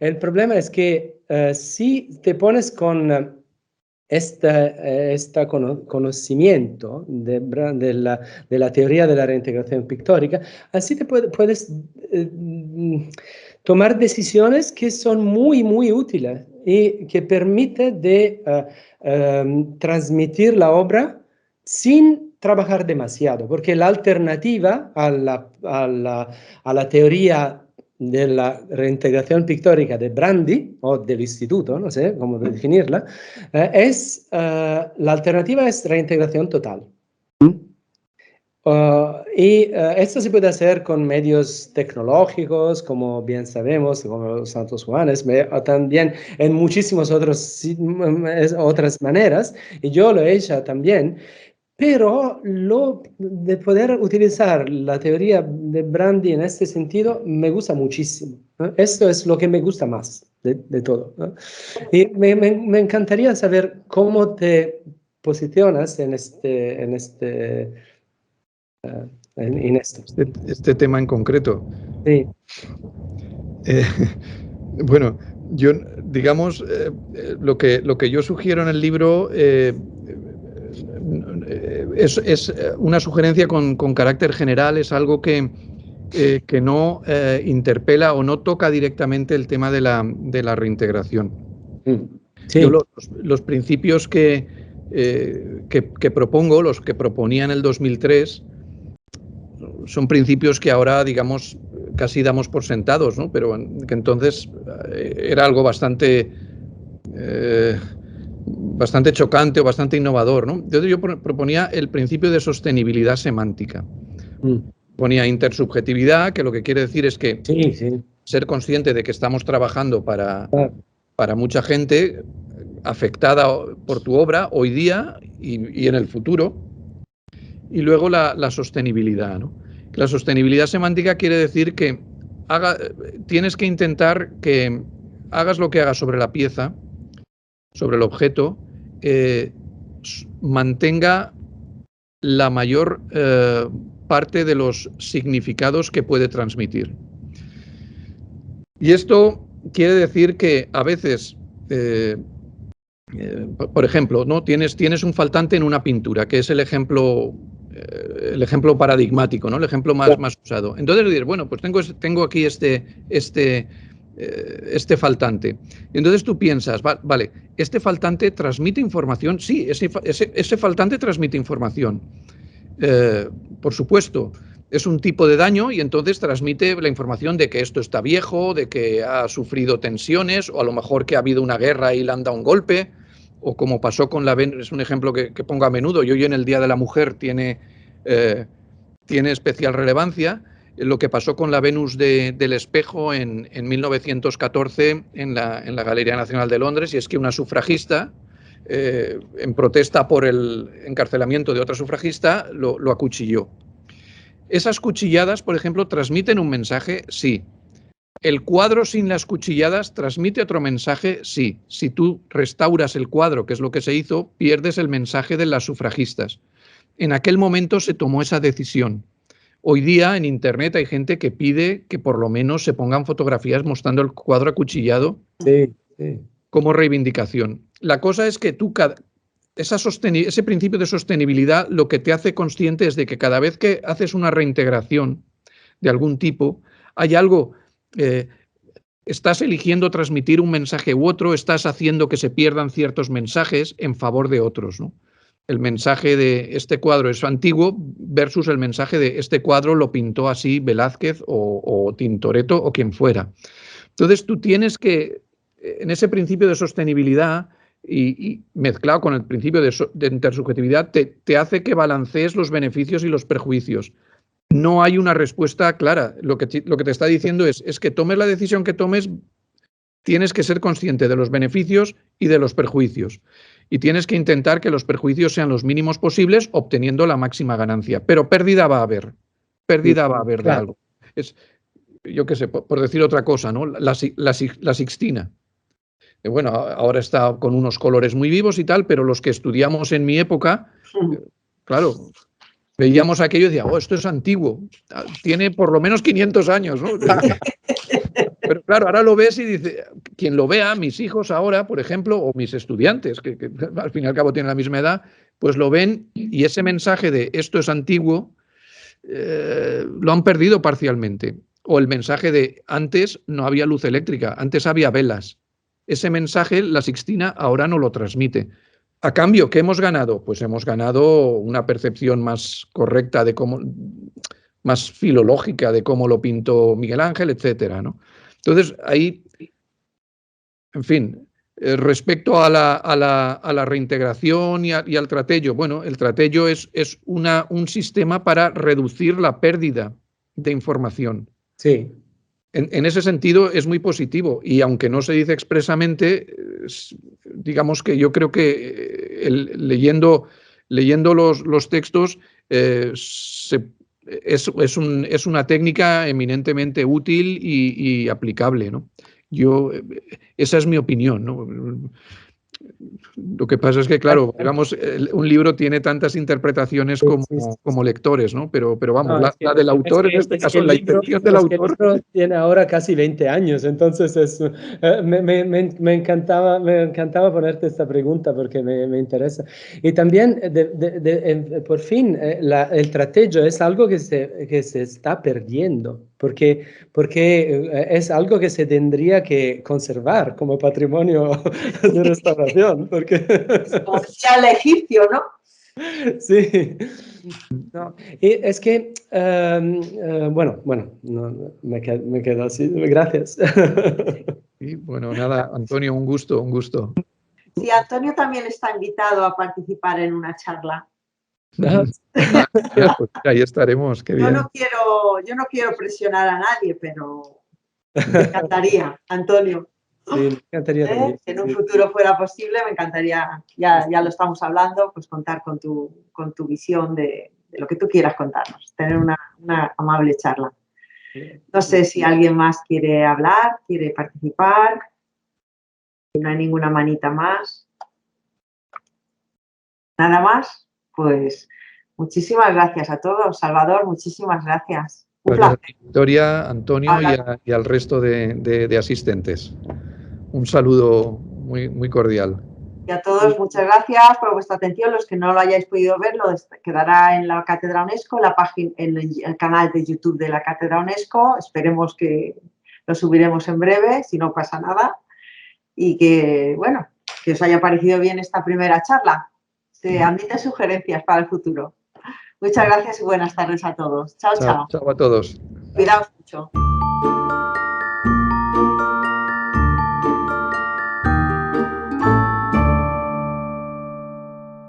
el problema es que si te pones con este conocimiento de la teoría de la reintegración pictórica, así te puedes tomar decisiones que son muy, muy útiles y que permiten de transmitir la obra sin trabajar demasiado, porque la alternativa a la teoría de la reintegración pictórica de Brandi o del instituto, no sé cómo definirla, la alternativa es reintegración total. Esto se puede hacer con medios tecnológicos, como bien sabemos, como los Santos Juanes, también en muchísimas otras maneras, y yo lo he hecho también. Pero de poder utilizar la teoría de Brandi en este sentido me gusta muchísimo, ¿no? Esto es lo que me gusta más de todo, ¿no? Y me encantaría saber cómo te posicionas en esto. Este tema en concreto. Sí. Bueno, yo, digamos, lo que yo sugiero en el libro es una sugerencia con carácter general, es algo que no interpela o no toca directamente el tema de la reintegración. Sí. Yo los principios que propongo, los que proponía en el 2003, son principios que ahora, digamos, casi damos por sentados, ¿no? Pero que entonces era algo bastante chocante o bastante innovador, ¿no? Entonces yo proponía el principio de sostenibilidad semántica. Ponía intersubjetividad, que lo que quiere decir es que ser consciente de que estamos trabajando para mucha gente afectada por tu obra hoy día y en el futuro. Y luego la sostenibilidad, ¿no? La sostenibilidad semántica quiere decir que tienes que intentar que hagas lo que hagas sobre la pieza, sobre el objeto, mantenga la mayor parte de los significados que puede transmitir. Y esto quiere decir que a veces, por ejemplo, ¿no? Tienes un faltante en una pintura, que es el ejemplo paradigmático, ¿no? El ejemplo más usado. Entonces dices, bueno, pues tengo aquí este faltante. Entonces tú piensas, vale, ¿este faltante transmite información? Sí, ese faltante transmite información. Por supuesto, es un tipo de daño y entonces transmite la información de que esto está viejo, de que ha sufrido tensiones, o a lo mejor que ha habido una guerra y le han dado un golpe, o como pasó con la Venus, es un ejemplo que pongo a menudo, y hoy en el Día de la Mujer tiene especial relevancia, lo que pasó con la Venus del Espejo en 1914 en la Galería Nacional de Londres, y es que una sufragista, en protesta por el encarcelamiento de otra sufragista, lo acuchilló. Esas cuchilladas, por ejemplo, transmiten un mensaje, sí. ¿El cuadro sin las cuchilladas transmite otro mensaje? Sí. Si tú restauras el cuadro, que es lo que se hizo, pierdes el mensaje de las sufragistas. En aquel momento se tomó esa decisión. Hoy día en Internet hay gente que pide que por lo menos se pongan fotografías mostrando el cuadro acuchillado como reivindicación. La cosa es que ese principio de sostenibilidad lo que te hace consciente es de que cada vez que haces una reintegración de algún tipo, hay algo, estás eligiendo transmitir un mensaje u otro, estás haciendo que se pierdan ciertos mensajes en favor de otros, ¿no? El mensaje de este cuadro es antiguo versus el mensaje de este cuadro lo pintó así Velázquez o Tintoretto o quien fuera. Entonces tú tienes que, en ese principio de sostenibilidad y mezclado con el principio de intersubjetividad, te hace que balancees los beneficios y los perjuicios. No hay una respuesta clara. Lo que te está diciendo es que tomes la decisión que tomes, tienes que ser consciente de los beneficios y de los perjuicios. Y tienes que intentar que los perjuicios sean los mínimos posibles, obteniendo la máxima ganancia. Pero pérdida va a haber. Pérdida va a haber de algo. Yo qué sé, por decir otra cosa, ¿no? La Sixtina. bueno, ahora está con unos colores muy vivos y tal, pero los que estudiamos en mi época, claro, veíamos aquello y decía, oh, esto es antiguo, tiene por lo menos 500 años, ¿no? Pero claro, ahora lo ves y dice, quien lo vea, mis hijos ahora, por ejemplo, o mis estudiantes, que al fin y al cabo tienen la misma edad, pues lo ven y ese mensaje de esto es antiguo, lo han perdido parcialmente. O el mensaje de antes no había luz eléctrica, antes había velas. Ese mensaje la Sixtina ahora no lo transmite. A cambio, ¿qué hemos ganado? Pues hemos ganado una percepción más correcta de cómo, más filológica de cómo lo pintó Miguel Ángel, etcétera, ¿no? Entonces, ahí, en fin, respecto a la reintegración y al tratello, bueno, el tratello es un sistema para reducir la pérdida de información. Sí. En ese sentido es muy positivo y aunque no se dice expresamente, digamos que yo creo que leyendo los textos es una técnica eminentemente útil y aplicable, ¿no? Esa es mi opinión, ¿no? Lo que pasa es que, claro, digamos, un libro tiene tantas interpretaciones como lectores, ¿no? Pero vamos, la del autor, en este caso, la intención del autor. El libro tiene ahora casi 20 años, entonces me encantaba ponerte esta pregunta porque me interesa. Y también, por fin, el trateggio es algo que se está perdiendo, porque es algo que se tendría que conservar como patrimonio de restauración. Como decía el egipcio, ¿no? Sí. No, y es que, bueno, no, me quedo así. Gracias. Y bueno, nada, Antonio, un gusto. Sí, Antonio también está invitado a participar en una charla. Pues ahí estaremos, qué bien. Yo no quiero presionar a nadie, pero me encantaría, Antonio. Sí, me encantaría también. Si en un futuro fuera posible, me encantaría, ya lo estamos hablando, pues contar con tu visión de lo que tú quieras contarnos, tener una amable charla. No sé si alguien más quiere hablar, quiere participar. No hay ninguna manita más. Nada más, pues muchísimas gracias a todos. Salvador, muchísimas gracias. Un Gracias placer. a Victoria, Antonio y al resto de asistentes. Un saludo muy, muy cordial. Y a todos, muchas gracias por vuestra atención. Los que no lo hayáis podido ver, quedará en la Cátedra UNESCO, en el canal de YouTube de la Cátedra UNESCO. Esperemos que lo subiremos en breve, si no pasa nada. Y que, bueno, que os haya parecido bien esta primera charla. Se admiten sugerencias para el futuro. Muchas gracias y buenas tardes a todos. Chao, chao. Chao a todos. Cuidaos mucho.